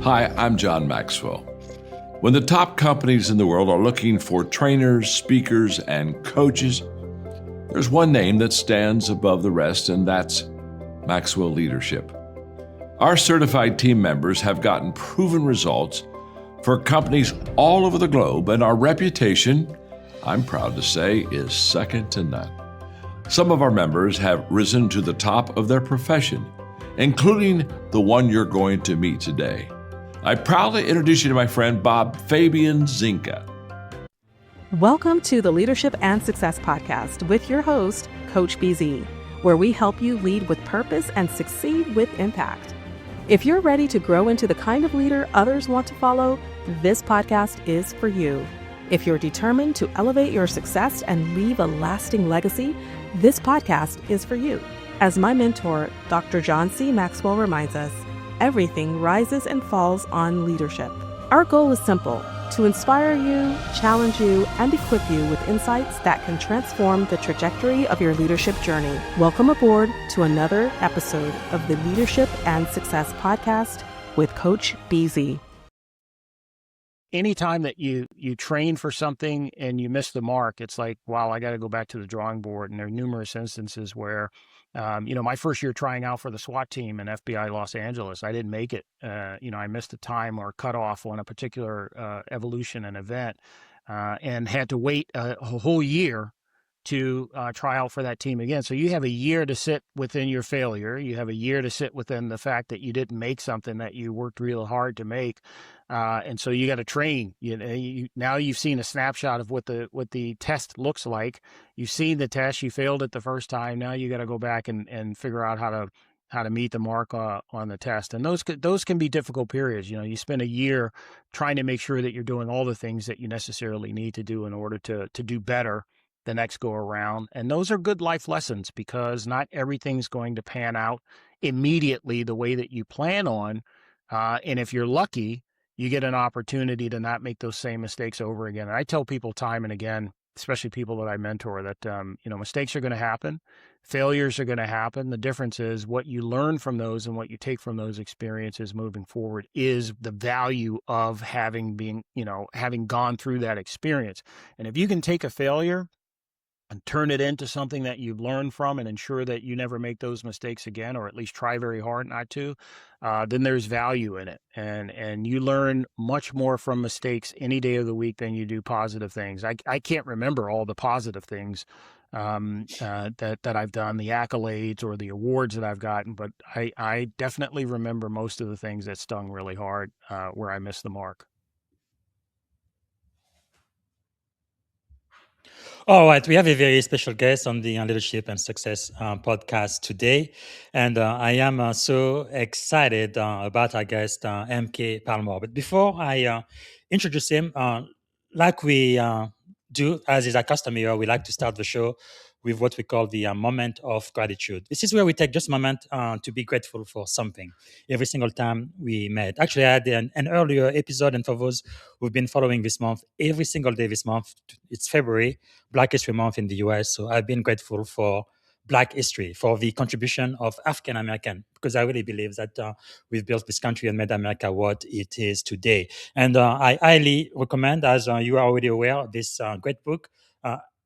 Hi, I'm John Maxwell. When the top companies in the world are looking for trainers, speakers, and coaches, there's one name that stands above the rest, and that's Maxwell Leadership. Our certified team members have gotten proven results for companies all over the globe, and our reputation, I'm proud to say, is second to none. Some of our members have risen to the top of their profession, including the one you're going to meet today. I proudly introduce you to my friend Bob Fabian Zinka. Welcome to the Leadership and Success Podcast with your host, Coach BZ, where we help you lead with purpose and succeed with impact. If you're ready to grow into the kind of leader others want to follow, this podcast is for you. If you're determined to elevate your success and leave a lasting legacy, this podcast is for you. As my mentor, Dr. John C. Maxwell reminds us, everything rises and falls on leadership. Our goal is simple: to inspire you, challenge you, and equip you with insights that can transform the trajectory of your leadership journey. Welcome aboard to another episode of the Leadership and Success Podcast with Coach BZ. Anytime that you train for something and you miss the mark, it's like, wow, I got to go back to the drawing board. And there are numerous instances where, my first year trying out for the SWAT team in FBI Los Angeles, I didn't make it. I missed a time or cutoff on a particular evolution and event, and had to wait a whole year to try out for that team again. So you have a year to sit within your failure. You have a year to sit within the fact that you didn't make something that you worked real hard to make. And so you got to train. Now you've seen a snapshot of what the test looks like. You've seen the test. You failed it the first time. Now you got to go back and figure out how to meet the mark on the test. And those can be difficult periods. You spend a year trying to make sure that you're doing all the things that you necessarily need to do in order to do better the next go around. And those are good life lessons, because not everything's going to pan out immediately the way that you plan on. And if you're lucky, you get an opportunity to not make those same mistakes over again. And I tell people time and again, especially people that I mentor, that, mistakes are going to happen. Failures are going to happen. The difference is what you learn from those and what you take from those experiences moving forward is the value of having gone through that experience. And if you can take a failure and turn it into something that you've learned from and ensure that you never make those mistakes again, or at least try very hard not to, then there's value in it. And you learn much more from mistakes any day of the week than you do positive things. I can't remember all the positive things that I've done, the accolades or the awards that I've gotten, but I definitely remember most of the things that stung really hard, where I missed the mark. All right, we have a very special guest on the Leadership and Success podcast today, and I am so excited about our guest, MK Palmore. But before I introduce him, like we do, as is our custom here, we like to start the show with what we call the moment of gratitude. This is where we take just a moment to be grateful for something every single time we met. Actually, I had an earlier episode, and for those who've been following this month, every single day this month, it's February, Black History Month in the US. So I've been grateful for Black history, for the contribution of African American, because I really believe that we've built this country and made America what it is today. And I highly recommend, as you are already aware, this great book,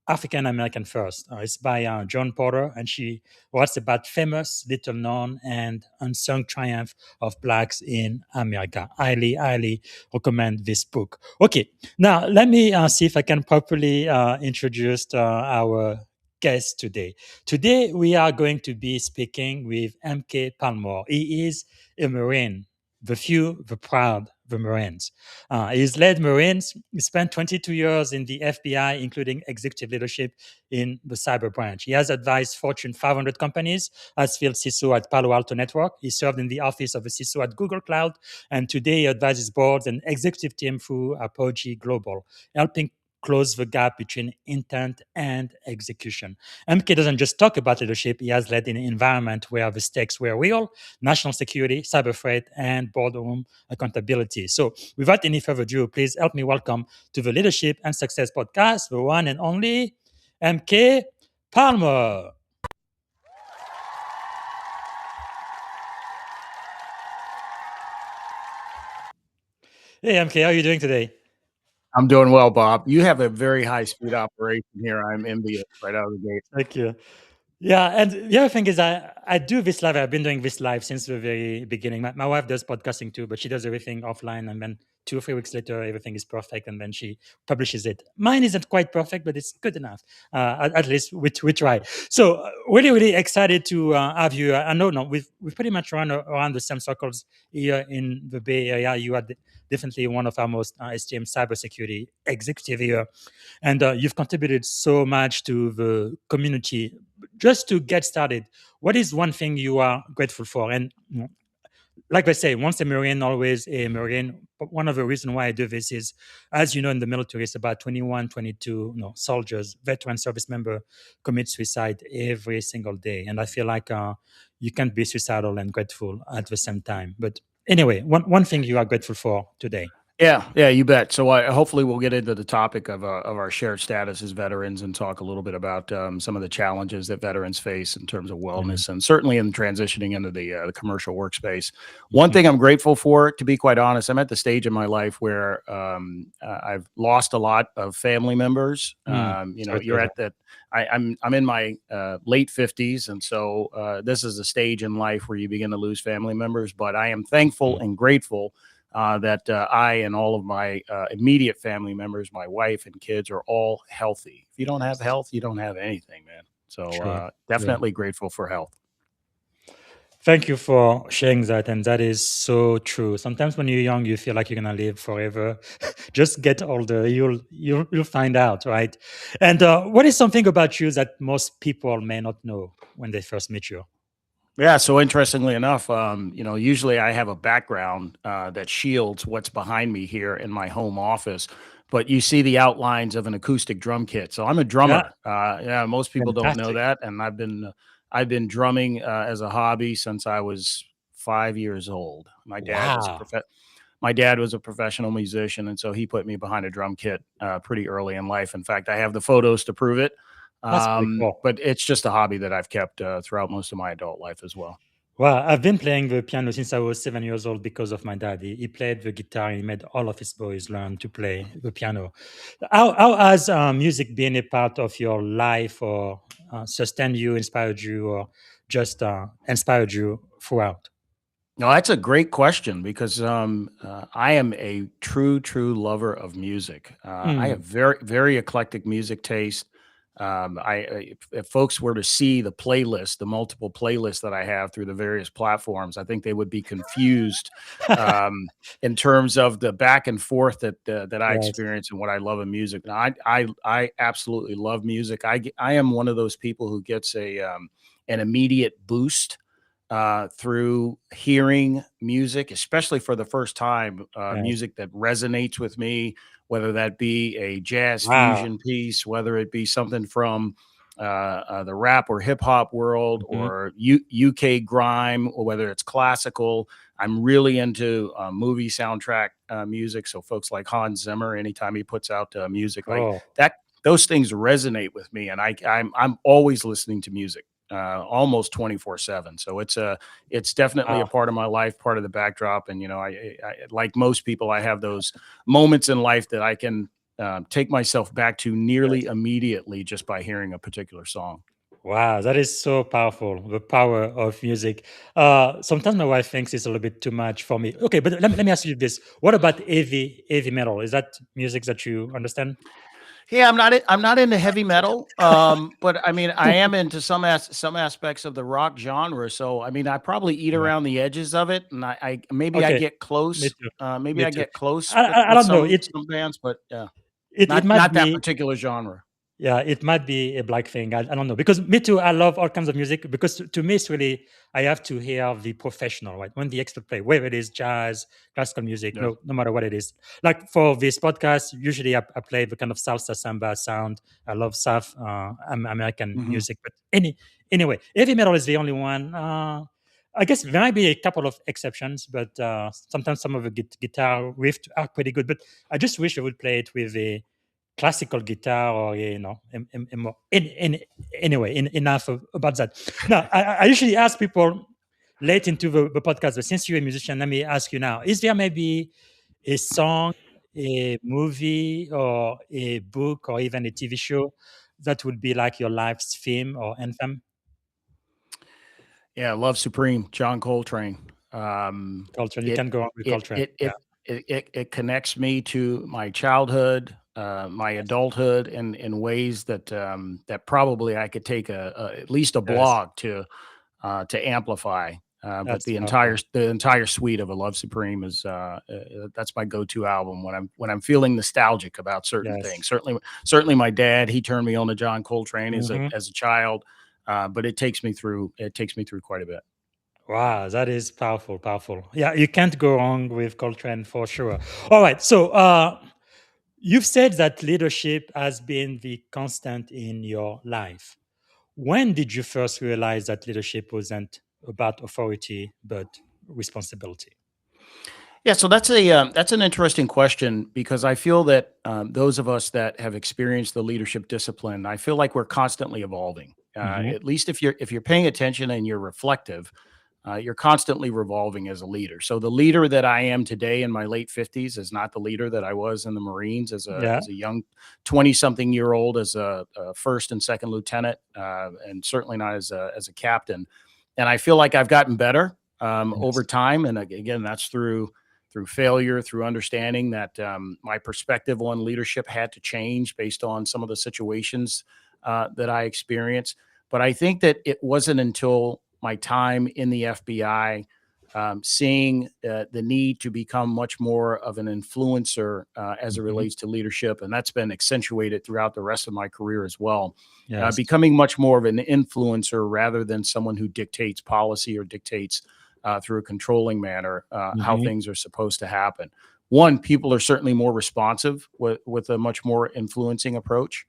African American First. It's by Joan Porter, and she writes about famous, little known, and unsung triumph of Blacks in America. Highly recommend this book. Okay, now let me see if I can properly introduce our guest today. Today, we are going to be speaking with MK Palmore. He is a Marine, the few, the proud, the Marines. He's led Marines. He spent 22 years in the FBI, including executive leadership in the cyber branch. He has advised Fortune 500 companies as field CISO at Palo Alto Network. He served in the office of a CISO at Google Cloud, and today he advises boards and executive team through Apogee Global, helping close the gap between intent and execution. MK doesn't just talk about leadership. He has led in an environment where the stakes were real: national security, cyber threat, and boardroom accountability. So without any further ado, please help me welcome to the Leadership and Success Podcast, the one and only MK Palmore. Hey, MK, how are you doing today? I'm doing well, Bob. You have a very high speed operation here. I'm envious right out of the gate. Thank you. Yeah, and the other thing is I do this live. I've been doing this live since the very beginning. My wife does podcasting too, but she does everything offline, and then 2 or 3 weeks later, everything is perfect, and then she publishes it. Mine isn't quite perfect, but it's good enough. At least we try. So really excited to have you. I know no, we've pretty much run around the same circles here in the Bay Area. You are definitely one of our most esteemed cybersecurity executive here, and you've contributed so much to the community. Just to get started, what is one thing you are grateful for? And like I say, once a Marine, always a Marine. But one of the reasons why I do this is, as you know, in the military, it's about 21, 22 soldiers, veteran service member commit suicide every single day. And I feel like you can't be suicidal and grateful at the same time. But anyway, one thing you are grateful for today. Yeah, you bet. So hopefully we'll get into the topic of our shared status as veterans and talk a little bit about some of the challenges that veterans face in terms of Mhm. wellness and certainly in transitioning into the commercial workspace. One Mhm. thing I'm grateful for, to be quite honest, I'm at the stage in my life where I've lost a lot of family members. Sorry to hear You're that. at that. I'm in my late 50s, and so this is a stage in life where you begin to lose family members. But I am thankful Mhm. and grateful that I and all of my immediate family members, my wife and kids, are all healthy. If you don't have health, you don't have anything, man. So True. True. definitely grateful for health. Thank you for sharing that. And that is so true. Sometimes when you're young, you feel like you're gonna live forever. Just get older, you'll find out, right? And what is something about you that most people may not know when they first meet you? Yeah. So interestingly enough, usually I have a background that shields what's behind me here in my home office, but you see the outlines of an acoustic drum kit. So I'm a Yeah, drummer. Yeah, most people don't know fantastic. that, and I've been drumming as a hobby since I was 5 years old. Wow, My dad was a professional musician, and so he put me behind a drum kit pretty early in life. In fact, I have the photos to prove it. that's pretty cool. But it's just a hobby that I've kept throughout most of my adult life as well. Well, I've been playing the piano since I was 7 years old because of my dad. He played the guitar. He made all of his boys learn to play the piano. How has music been a part of your life, or sustained you, inspired you, or just inspired you throughout? No, that's a great question because I am a true lover of music. I have Mm. very eclectic music taste. If folks were to see the multiple playlists that I have through the various platforms, I think they would be confused um, in terms of the back and forth that I Yes. experience and what I love in music. Now, I absolutely love music. I am one of those people who gets an immediate boost through hearing music, especially for the first time, Yes. music that resonates with me, whether that be a jazz Wow. fusion piece, whether it be something from the rap or hip hop world, Mhm. or UK grime, or whether it's classical. I'm really into movie soundtrack music. So folks like Hans Zimmer, anytime he puts out music like Cool. that, those things resonate with me, and I'm always listening to music almost 24/7. So it's definitely a Wow. part of my life, part of the backdrop. And I like most people, I have those moments in life that I can take myself back to nearly Yes. immediately just by hearing a particular song. Wow, that is so powerful. The power of music. Sometimes my wife thinks it's a little bit too much for me. Okay, but let me ask you this: what about heavy metal? Is that music that you understand? Yeah, I'm not into heavy metal, but I mean, I am into some aspects of the rock genre. So I mean, I probably eat Yeah. around the edges of it, and I maybe I Okay, get me close. too. Maybe Me I too. get close I with don't know. some bands, but It might not that be. particular genre. Yeah, it might be a black thing. I don't know, because me too. I love all kinds of music because to me, it's really I have to hear the professional, right? When the expert play, whether it is jazz, classical music, Yeah. no matter what it is. Like for this podcast, usually I play the kind of salsa samba sound. I love South American Mhm. music, but anyway, heavy metal is the only one. I guess there might be a couple of exceptions, but sometimes some of the guitar riffs are pretty good. But I just wish I would play it with a classical guitar, or anyway, enough about that. Now I usually ask people late into the podcast, but since you're a musician, let me ask you now: is there maybe a song, a movie, or a book, or even a TV show that would be like your life's theme or anthem? Yeah, Love Supreme, John Coltrane. Coltrane. You It can go on with it Coltrane. it Yeah. it it connects me to my childhood, my adulthood, in ways that that probably I could take at least a Yes. blog to amplify. But That's powerful. the entire suite of A Love Supreme is that's my go-to album when I'm feeling nostalgic about certain Yes. things. Certainly my dad, he turned me on to John Coltrane Hmm. as a child, but it takes me through quite a bit. Wow, that is powerful, powerful. Yeah, you can't go wrong with Coltrane for sure. All right, so you've said that leadership has been the constant in your life. When did you first realize that leadership wasn't about authority but responsibility? Yeah, so that's an interesting question because I feel that those of us that have experienced the leadership discipline, I feel like we're constantly evolving. Hmm. At least if you're paying attention and you're reflective, you're constantly revolving as a leader. So the leader that I am today in my late 50s is not the leader that I was in the Marines Yeah. as a young 20 something year old as a first and second lieutenant, and certainly not as a captain. And I feel like I've gotten better over Yes. time. And again, that's through failure, through understanding that my perspective on leadership had to change based on some of the situations that I experienced. But I think that it wasn't until my time in the FBI, seeing the need to become much more of an influencer as it Hmm. relates to leadership, and that's been accentuated throughout the rest of my career as well. Yes. Becoming much more of an influencer rather than someone who dictates policy or dictates through a controlling manner how Hmm. things are supposed to happen. One, people are certainly more responsive with a much more influencing approach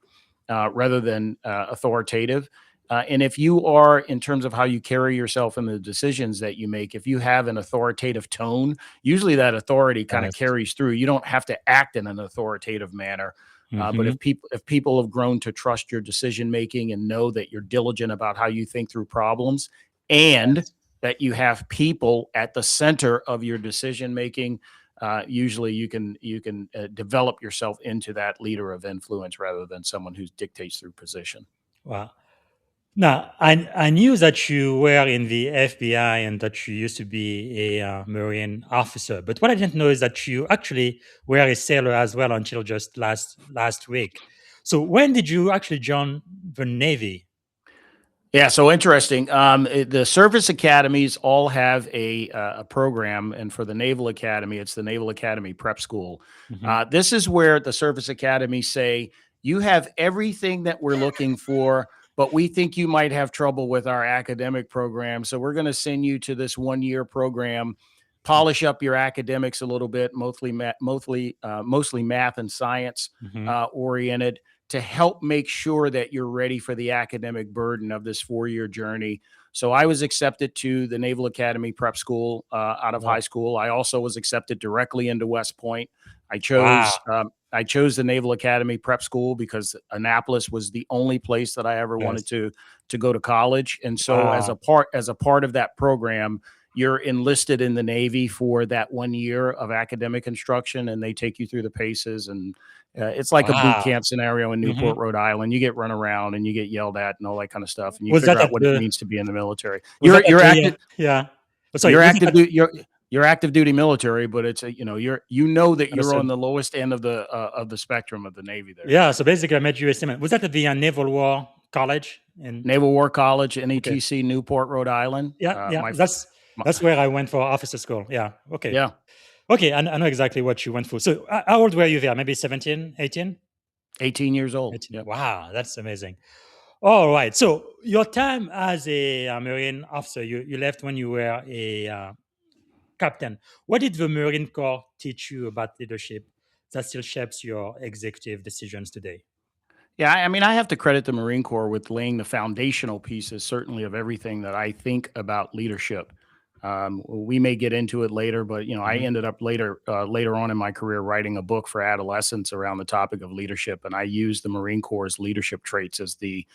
rather than authoritative. And if you are, in terms of how you carry yourself and the decisions that you make, if you have an authoritative tone, usually that authority kind of Yes. carries through. You don't have to act in an authoritative manner. But Hmm. if people have grown to trust your decision making and know that you're diligent about how you think through problems, and Yes. that you have people at the center of your decision making, usually you can develop yourself into that leader of influence rather than someone who dictates through position. Wow. Now, I knew that you were in the FBI and that you used to be a Marine officer, but what I didn't know is that you actually were a sailor as well until just last week. So when did you actually join the Navy? Yeah, so interesting. The service academies all have a program, and for the Naval Academy, it's the Naval Academy Prep School. Hmm. This is where the service academies say you have everything that we're looking for, but we think you might have trouble with our academic program, so we're going to send you to this 1 year program. Polish up your academics a little bit, mostly math and science Hmm. oriented, to help make sure that you're ready for the academic burden of this 4 year journey. So I was accepted to the Naval Academy Prep School out of high Wow. school. I also was accepted directly into West Point. Wow. I chose the Naval Academy Prep School because Annapolis was the only place that I ever wanted Yes. to go to college. And so Wow. as a part of that program, you're enlisted in the Navy for that 1 year of academic instruction, and they take you through the paces. And it's like a boot Wow. camp scenario in Hmm. Newport, Rhode Island. You get run around and you get yelled at and all that kind of stuff, and you Was figure that out at what it the means to be in the military. was that at You're the active yeah? Oh, sorry, you're was it active at, duty you're active duty military, but it's a, you know that you're on understood? the lowest end of the spectrum of the Navy there. Yeah. So basically, I met USM. Was that at the Naval War College in? Naval War College, Okay. NETC, Newport, Rhode Island. Yeah, yeah. My, my That's where I went for officer school. Yeah. Okay. yeah, Okay. I know exactly what you went for. So how old were you there? Maybe 17, 18? 18 years old. 18. Yep. Wow, that's amazing. All right. So your time as a Marine officer, you left when you were a captain. What did the Marine Corps teach you about leadership that still shapes your executive decisions today? Yeah, I mean, I have to credit the Marine Corps with laying the foundational pieces, certainly of everything that I think about leadership. We may get into it later, but I Mhm. ended up later on in my career writing a book for adolescents around the topic of leadership, and I used the Marine Corps' leadership traits as the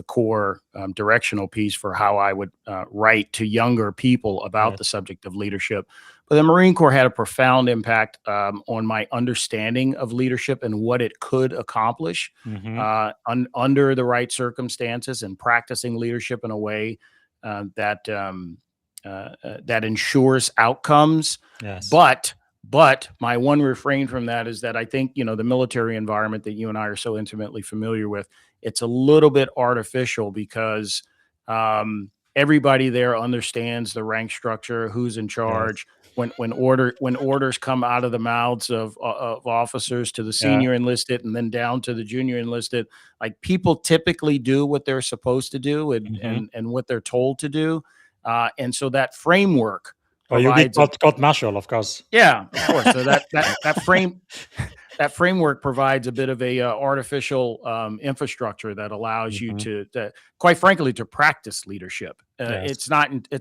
core directional piece for how I would write to younger people about Yes. the subject of leadership. But the Marine Corps had a profound impact on my understanding of leadership and what it could accomplish Hmm. under the right circumstances, and practicing leadership in a way that ensures outcomes. Yes. But my one refrain from that is that I think, the military environment that you and I are so intimately familiar with, it's a little bit artificial because everybody there understands the rank structure, who's in Yes. charge. When orders come out of the mouths of officers to the Yeah. senior enlisted and then down to the junior enlisted, like, people typically do what they're supposed to do, and Hmm. what they're told to do, and so that framework Or you did provides a court martial, of course. yeah, of course. So that framework provides a bit of a artificial infrastructure that allows you Hmm. to, quite frankly, to practice leadership. Yes. It's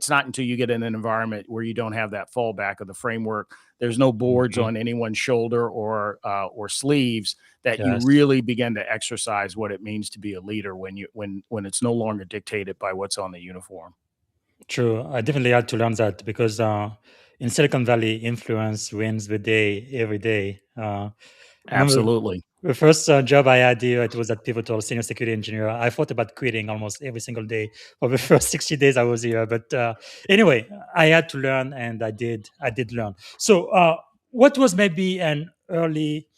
not until you get in an environment where you don't have that fallback of the framework. There's no boards Hmm. on anyone's shoulder or sleeves that you Yes. really begin to exercise what it means to be a leader when it's no longer dictated by what's on the uniform. True. I definitely had to learn that because in Silicon Valley, influence wins the day every day. I remember Absolutely. the first job I had here, it was at Pivotal, senior security engineer. I thought about quitting almost every single day for the first 60 days I was here. But anyway, I had to learn, and I did. I did learn. So, what was maybe an early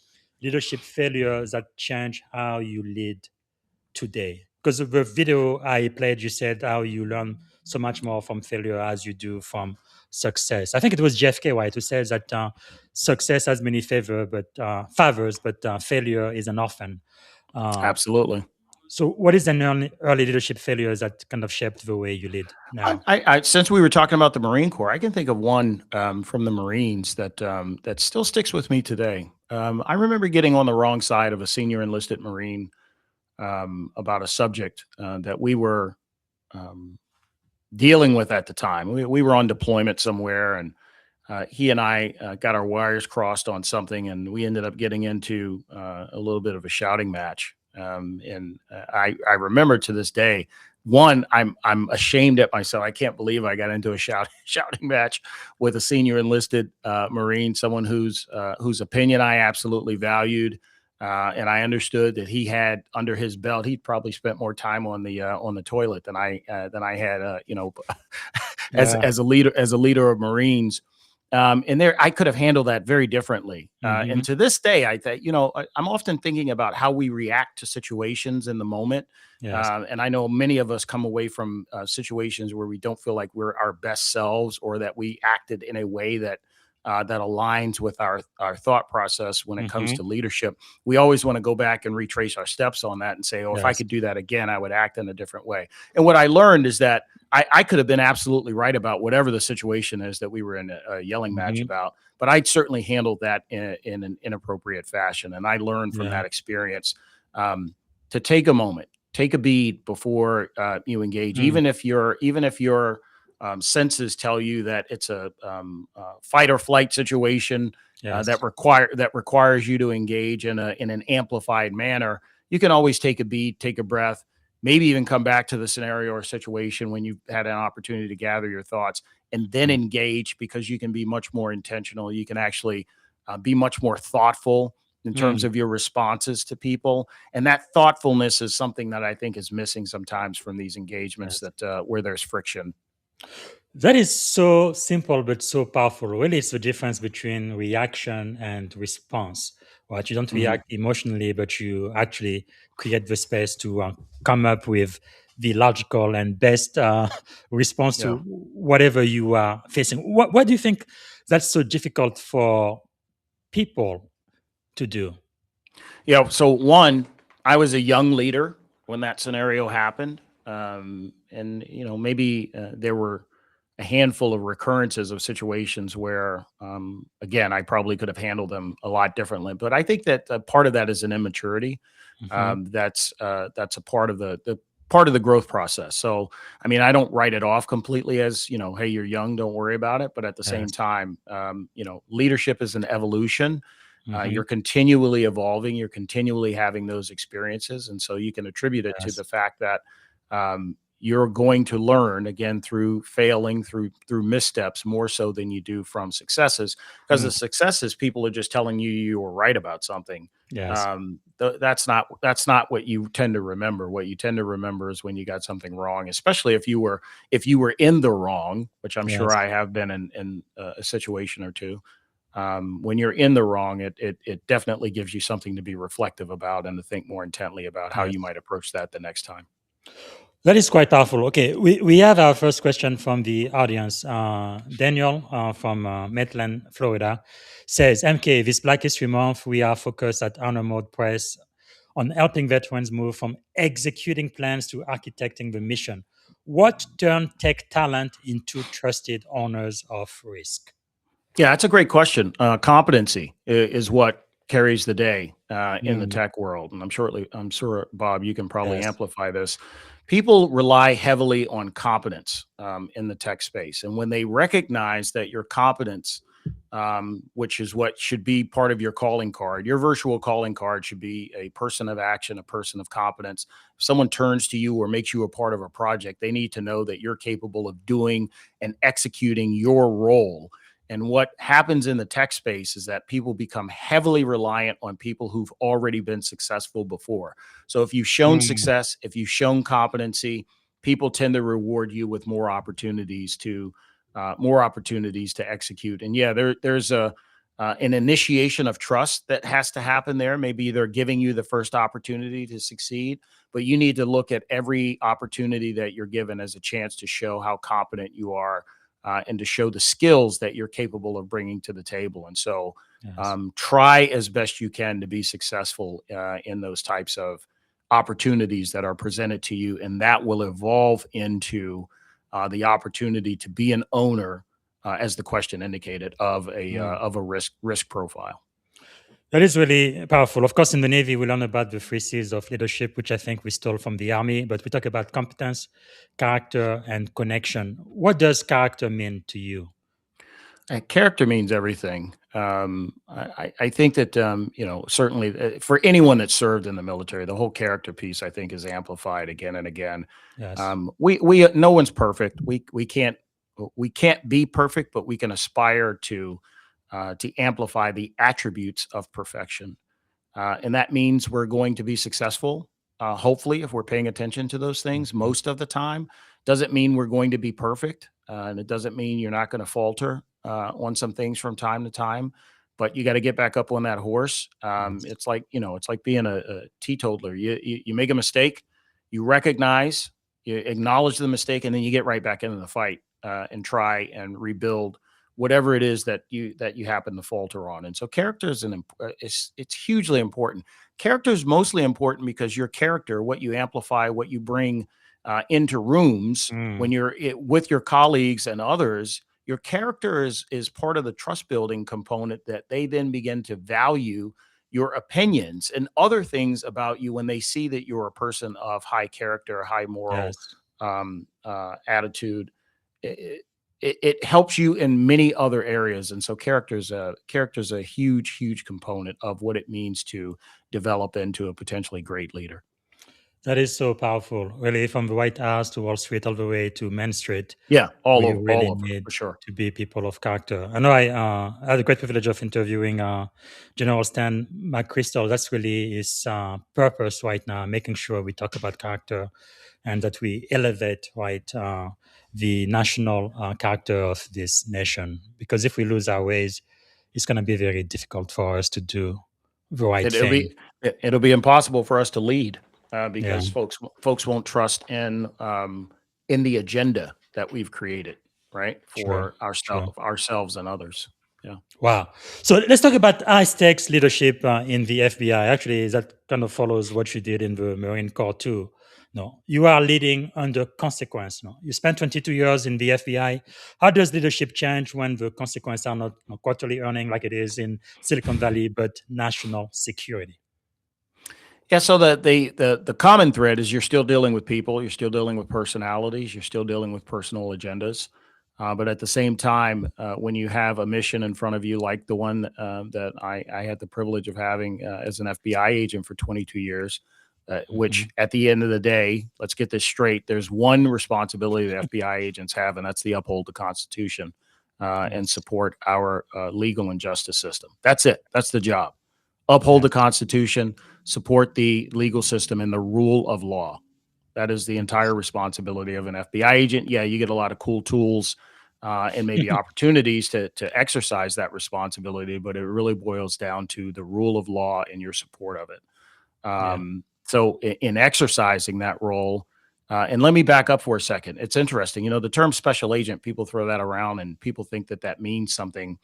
leadership failure that changed how you lead today? Because the video I played, you said how you learn so much more from failure as you do from success. I think it was JFK White who says that success has many favors, but failure is an orphan. Uh, Absolutely. so, what is an early leadership failure that kind of shaped the way you lead now? Since we were talking about the Marine Corps, I can think of one from the Marines that still sticks with me today. I remember getting on the wrong side of a senior enlisted Marine about a subject that we were um, dealing with at the time. We were on deployment somewhere, and he and I got our wires crossed on something, and we ended up getting into a little bit of a shouting match. And I remember to this day, one, I'm ashamed at myself. I can't believe I got into a shouting match with a senior enlisted Marine, someone whose opinion I absolutely valued. And I understood that he had under his belt, he'd probably spent more time on the toilet than I had, Yeah. as a leader of Marines. And there, I could have handled that very differently. Hmm. And to this day, I think, I'm often thinking about how we react to situations in the moment. Yes. And I know many of us come away from situations where we don't feel like we're our best selves, or that we acted in a way that aligns with our thought process when it comes Hmm. to leadership. We always want to go back and retrace our steps on that and say, oh, if I Yes. could do that again, I would act in a different way. And what I learned is that I could have been absolutely right about whatever the situation is that we were in a yelling match Hmm. about, but I'd certainly handled that in an inappropriate fashion. And I learned from Yeah. that experience to take a moment, take a beat before you engage, Mm. even if your senses tell you that it's a fight or flight situation Yes. that requires you to engage in an amplified manner. You can always take a beat, take a breath, maybe even come back to the scenario or situation when you've had an opportunity to gather your thoughts, and then Mm. engage, because you can be much more intentional. You can actually be much more thoughtful in terms Mm. of your responses to people. And that thoughtfulness is something that I think is missing sometimes from these engagements, Yes. that where there's friction. That is so simple but so powerful. Really, it's the difference between reaction and response. Right? You don't Mhm. react emotionally, but you actually create the space to come up with the logical and best response to Yeah. whatever you are facing. What do you think that's so difficult for people to do? Yeah. So one, I was a young leader when that scenario happened, and maybe there were a handful of recurrences of situations where, again, I probably could have handled them a lot differently. But I think that part of that is an immaturity. Hmm. That's a part of the part of the growth process. So, I mean, I don't write it off completely as, hey, you're young, don't worry about it. But at the same Yes. time, leadership is an evolution. Hmm. You're continually evolving. You're continually having those experiences, and so you can attribute it to Yes. the fact that you're going to learn again through failing, through missteps, more so than you do from successes. Because the successes, people are just telling you were right about something. Yes. That's not what you tend to remember. What you tend to remember is when you got something wrong, especially if you were in the wrong, which I'm sure Yes. I have been in a situation or two. When you're in the wrong, it definitely gives you something to be reflective about and to think more intently about how you Yes. might approach that the next time. That is quite powerful. Okay, we have our first question from the audience. Daniel from Maitland, Florida, says, MK, this Black History Month, we are focused at Honor Mode Press on helping veterans move from executing plans to architecting the mission. What turned tech talent into trusted owners of risk? Yeah, that's a great question. Competency is what carries the day in the tech world, and I'm sure, Bob, you can probably Yes. amplify this. People rely heavily on competence in the tech space, and when they recognize that your competence, which is what should be part of your calling card, your virtual calling card should be a person of action, a person of competence. If someone turns to you or makes you a part of a project, they need to know that you're capable of doing and executing your role. And what happens in the tech space is that people become heavily reliant on people who've already been successful before. So if you've shown success, if you've shown competency, people tend to reward you with more opportunities to execute. And yeah, there's an initiation of trust that has to happen there. Maybe they're giving you the first opportunity to succeed, but you need to look at every opportunity that you're given as a chance to show how competent you are. And to show the skills that you're capable of bringing to the table. And so Yes. try as best you can to be successful in those types of opportunities that are presented to you. And that will evolve into the opportunity to be an owner, as the question indicated, of a risk profile. That is really powerful. Of course, in the Navy, we learn about the three C's of leadership, which I think we stole from the Army, but we talk about competence, character, and connection. What does character mean to you? Character means everything. I think that certainly for anyone that served in the military, the whole character piece I think is amplified again and again. Yes. We no one's perfect. We can't be perfect, but we can aspire to amplify the attributes of perfection, and that means we're going to be successful. Hopefully, if we're paying attention to those things most of the time, doesn't mean we're going to be perfect, and it doesn't mean you're not going to falter on some things from time to time. But you got to get back up on that horse. Yes. It's like being a teetotaler. You make a mistake, you recognize, you acknowledge the mistake, and then you get right back into the fight and try and rebuild whatever it is that you happen to falter on. And so character is it's hugely important. Character is mostly important because your character, what you amplify, what you bring into rooms when you're with your colleagues and others, your character is part of the trust building component that they then begin to value your opinions and other things about you when they see that you're a person of high character, high moral Yes. attitude. It helps you in many other areas. And so character is a huge component of what it means to develop into a potentially great leader. That is so powerful. Really, from the White House to Wall Street, all the way to Main Street, Yeah, we all really over need for sure. to be people of character. I know I had the great privilege of interviewing General Stan McChrystal. That's really his purpose right now, making sure we talk about character and that we elevate the national character of this nation. Because if we lose our ways, it's going to be very difficult for us to do the right thing. It'll be impossible for us to lead Yeah, because folks won't trust in the agenda that we've created, right, true, for true. ourselves and others. Yeah. Wow. So let's talk about high stakes leadership in the FBI. Actually, that kind of follows what you did in the Marine Corps too. No, you are leading under consequence. No, you spent 22 years in the FBI. How does leadership change when the consequences are not quarterly earning like it is in Silicon Valley, but national security? Yeah, so the common thread is you're still dealing with people, you're still dealing with personalities, you're still dealing with personal agendas. But at the same time, when you have a mission in front of you, like the one that I had the privilege of having as an FBI agent for 22 years, which at the end of the day, let's get this straight. There's one responsibility that FBI agents have, and that's to uphold the Constitution and support our legal and justice system. That's it. That's the job. Uphold the Constitution, support the legal system, and the rule of law. That is the entire responsibility of an FBI agent. Yeah, you get a lot of cool tools and maybe opportunities to exercise that responsibility, but it really boils down to the rule of law and your support of it. So in exercising that role, and let me back up for a second. It's interesting. You know, the term special agent, people throw that around and people think that means something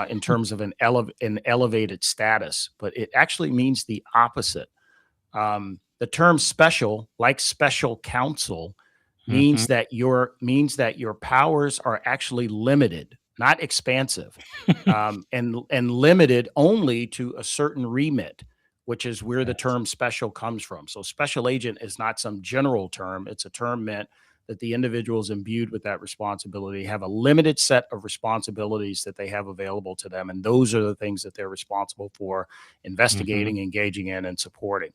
in terms of an elevated status, but it actually means the opposite. The term special, like special counsel, means that your powers are actually limited, not expansive, and limited only to a certain remit, which is where the term special comes from. So special agent is not some general term. It's a term meant that the individuals imbued with that responsibility have a limited set of responsibilities that they have available to them. And those are the things that they're responsible for investigating, engaging in, and supporting.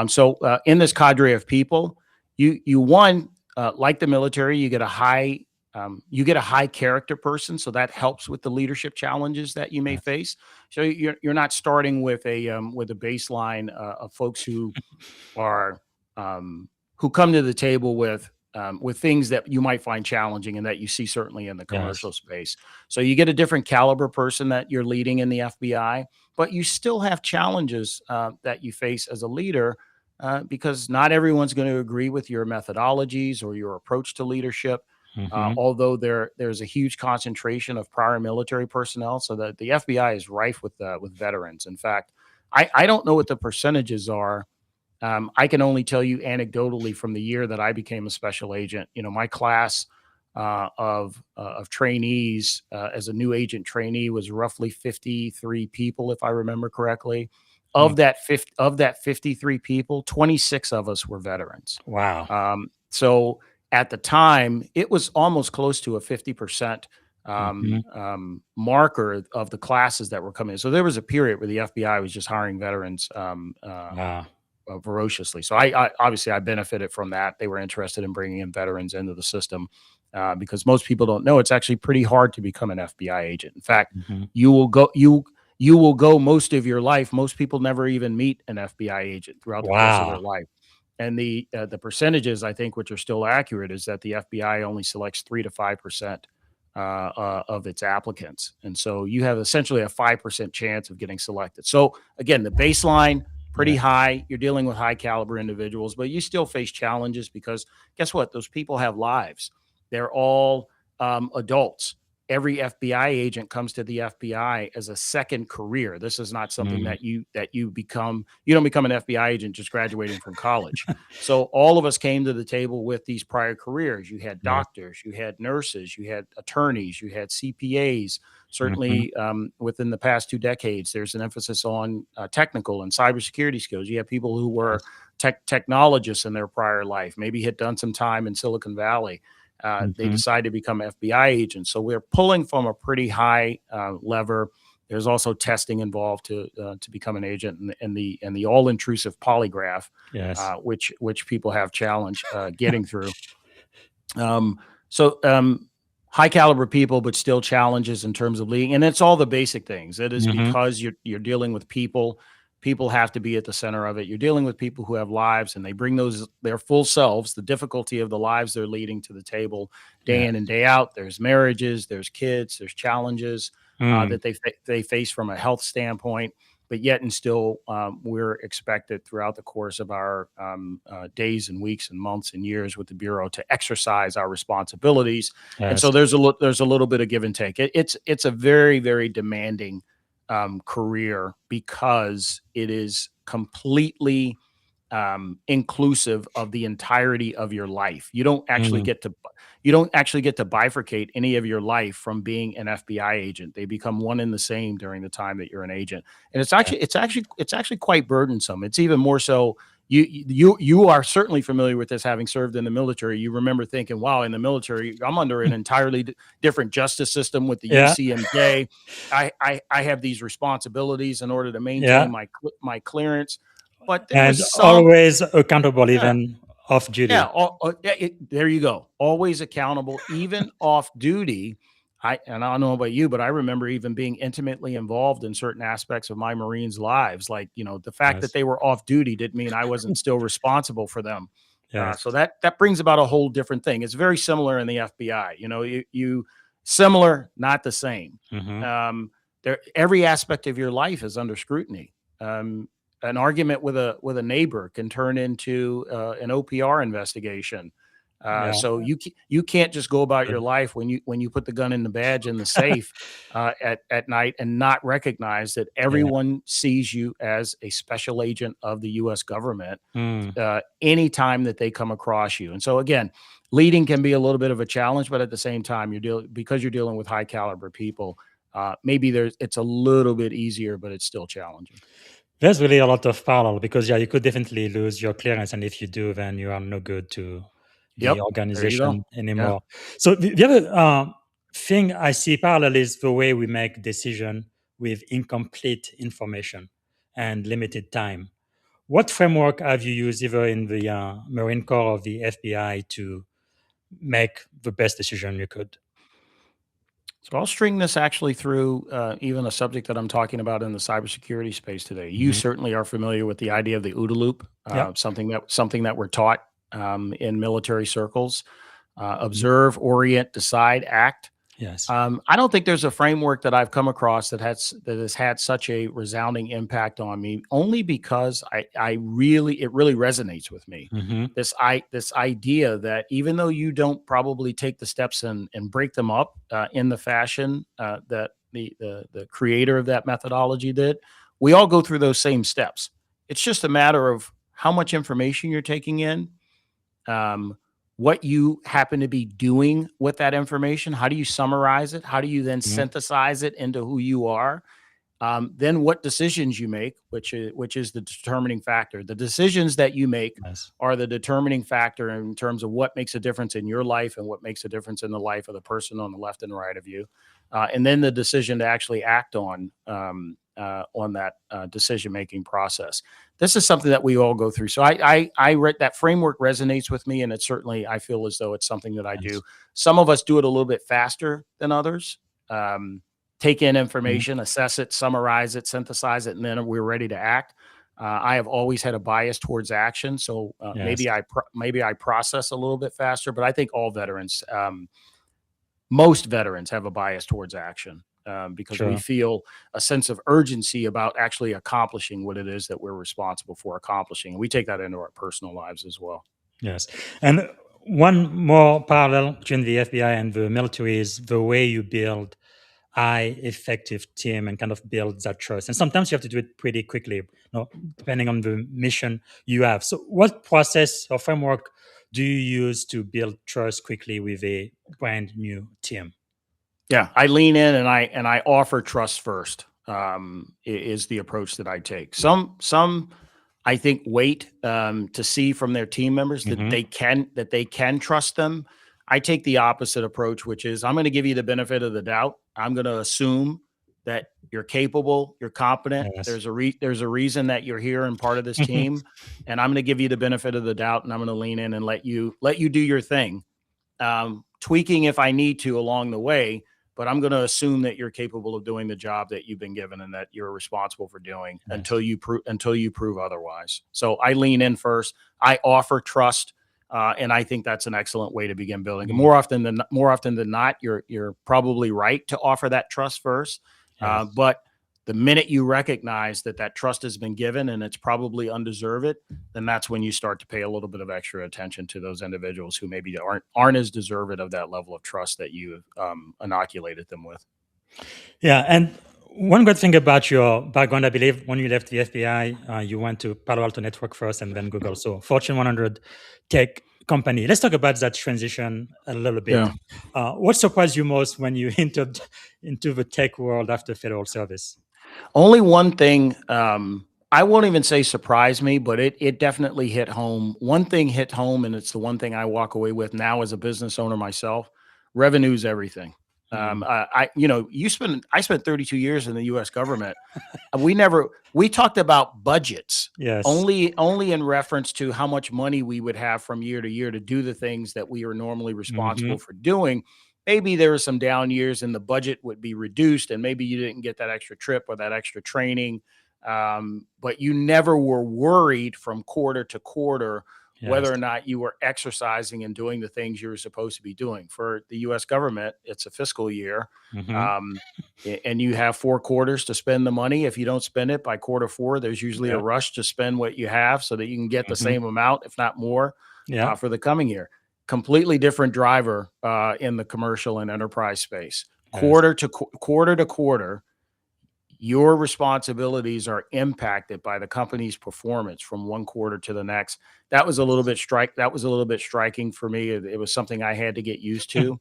So in this cadre of people, you like the military, you get a high character person, so that helps with the leadership challenges that you may face. So you're not starting with a baseline of folks who are who come to the table with things that you might find challenging and that you see certainly in the commercial space. So you get a different caliber person that you're leading in the FBI, but you still have challenges that you face as a leader. Because not everyone's going to agree with your methodologies or your approach to leadership, although there's a huge concentration of prior military personnel, so that the FBI is rife with veterans. In fact, I don't know what the percentages are. I can only tell you anecdotally from the year that I became a special agent. You know, my class of trainees as a new agent trainee was roughly 53 people, if I remember correctly. Of that 53 people, 26 of us were veterans. Wow. So at the time, it was almost close to a 50% marker of the classes that were coming in. So there was a period where the FBI was just hiring veterans ferociously. So I obviously benefited from that. They were interested in bringing in veterans into the system because most people don't know it's actually pretty hard to become an FBI agent. In fact, you will go most of your life. Most people never even meet an FBI agent throughout the course of their life. And the percentages, I think, which are still accurate, is that the FBI only selects 3 to 5% of its applicants. And so you have essentially a 5% chance of getting selected. So again, the baseline, pretty high. You're dealing with high caliber individuals, but you still face challenges because guess what? Those people have lives. They're all adults. Every FBI agent comes to the FBI as a second career. This is not something that you become. You don't become an FBI agent just graduating from college. So all of us came to the table with these prior careers. You had doctors, you had nurses, you had attorneys, you had CPAs. Certainly within the past 2 decades, there's an emphasis on technical and cybersecurity skills. You have people who were technologists in their prior life, maybe had done some time in Silicon Valley. They decide to become FBI agents. So we're pulling from a pretty high lever. There's also testing involved to become an agent, and the all-intrusive polygraph, which people have challenge getting through. High caliber people, but still challenges in terms of leading, and it's all the basic things. It is because you're dealing with people. People have to be at the center of it. You're dealing with people who have lives, and they bring their full selves, the difficulty of the lives they're leading, to the table day in and day out. There's marriages, there's kids, there's challenges that they face from a health standpoint, but yet and still we're expected throughout the course of our days and weeks and months and years with the Bureau to exercise our responsibilities. And so there's a little bit of give and take. It's a very, very demanding career because it is completely inclusive of the entirety of your life. You don't actually get to bifurcate any of your life from being an FBI agent. They become one and the same during the time that you're an agent, and it's actually quite burdensome. It's even more so. You are certainly familiar with this, having served in the military. You remember thinking, wow, in the military, I'm under an entirely different justice system with the USMC. I have these responsibilities in order to maintain my clearance. but there And was some, always accountable, yeah, even off yeah, duty. there you go. Always accountable, even off duty. And I don't know about you, but I remember even being intimately involved in certain aspects of my Marines' lives. Like, the fact that Yes. they were off duty didn't mean I wasn't still responsible for them. Yes. So that brings about a whole different thing. It's very similar in the FBI. You similar, not the same. Hmm. Every aspect of your life is under scrutiny. Um, an argument with a neighbor can turn into an OPR investigation. Yeah. So you can't just go about your life when you put the gun in the badge in the safe at night and not recognize that Yeah. everyone sees you as a special agent of the U.S. government Mm. anytime that they come across you. And so again, leading can be a little bit of a challenge, but at the same time, because you're dealing with high caliber people. Maybe it's a little bit easier, but it's still challenging. There's really a lot of parallel because you could definitely lose your clearance, and if you do, then you are no good to the Yep. There you go. organization Yeah. anymore. So the other thing I see parallel is the way we make decision with incomplete information and limited time. What framework have you used either in the Marine Corps or the FBI to make the best decision you could? So I'll string this actually through even a subject that I'm talking about in the cybersecurity space today. You Hmm. certainly are familiar with the idea of the OODA loop, Yeah. something that we're taught in military circles. Observe, orient, decide, act. Yes. I don't think there's a framework that I've come across that has had such a resounding impact on me, only because it really resonates with me. Hmm. This idea that even though you don't probably take the steps and break them up in the fashion that the creator of that methodology did, we all go through those same steps. It's just a matter of how much information you're taking in, um, what you happen to be doing with that information. How do you summarize it? How do you then Hmm. synthesize it into who you are? Then what decisions you make, which is the determining factor. The decisions that you make Yes. are the determining factor in terms of what makes a difference in your life and what makes a difference in the life of the person on the left and right of you. And then the decision to actually act on that decision making process. This is something that we all go through. So I read that framework resonates with me, and it certainly, I feel as though it's something that I do. Yes. Some of us do it a little bit faster than others. Take in Mhm. information, assess it, summarize it, synthesize it, and then we're ready to act. I have always had a bias towards action, so Yes. maybe I process a little bit faster. But I think most veterans have a bias towards action because we Sure. feel a sense of urgency about actually accomplishing what it is that we're responsible for accomplishing, and we take that into our personal lives as well. Yes. And one more parallel between the FBI and the military is the way you build high effective team and kind of build that trust. And sometimes you have to do it pretty quickly, depending on the mission you have. So what process or framework do you use to build trust quickly with a brand new team? Yeah, I lean in and I offer trust first. Is the approach that I take. Some I think wait to see from their team members that Hmm. they can trust them. I take the opposite approach, which is I'm going to give you the benefit of the doubt. I'm going to assume that you're capable, you're competent. Yes. There's a reason that you're here and part of this team, and I'm going to give you the benefit of the doubt, and I'm going to lean in and let you do your thing, tweaking if I need to along the way. But I'm going to assume that you're capable of doing the job that you've been given and that you're responsible for doing Yes. until you prove otherwise. So I lean in first. I offer trust, and I think that's an excellent way to begin building. And Mm. more often than not, you're probably right to offer that trust first. Yes. But the minute you recognize that trust has been given and it's probably undeserved, then that's when you start to pay a little bit of extra attention to those individuals who maybe aren't as deserved of that level of trust that you inoculated them with. Yeah, and one good thing about your background, I believe, when you left the FBI, you went to Palo Alto Network first and then Google. So Fortune 100 tech company. Let's talk about that transition a little bit. Yeah. What surprised you most when you entered into the tech world after federal service? Only one thing, I won't even say surprised me, but it definitely hit home. One thing hit home, and it's the one thing I walk away with now as a business owner myself. Revenue is everything. Mm. I spent 32 years in the U.S. government. We talked about budgets Yes. only in reference to how much money we would have from year to year to do the things that we are normally responsible Hmm. for doing. Maybe there were some down years and the budget would be reduced, and maybe you didn't get that extra trip or that extra training. But you never were worried from quarter to quarter Yes. whether or not you were exercising and doing the things you were supposed to be doing. For the U.S. government, it's a fiscal year. Hmm. Um, and you have 4 quarters to spend the money. If you don't spend it by quarter 4, there's usually a Yeah. rush to spend what you have so that you can get the Hmm. same amount, if not more, Yeah. for the coming year. Completely different driver in the commercial and enterprise space. Yes. Quarter to quarter, your responsibilities are impacted by the company's performance from one quarter to the next. That was a little bit striking for me. It was something I had to get used to.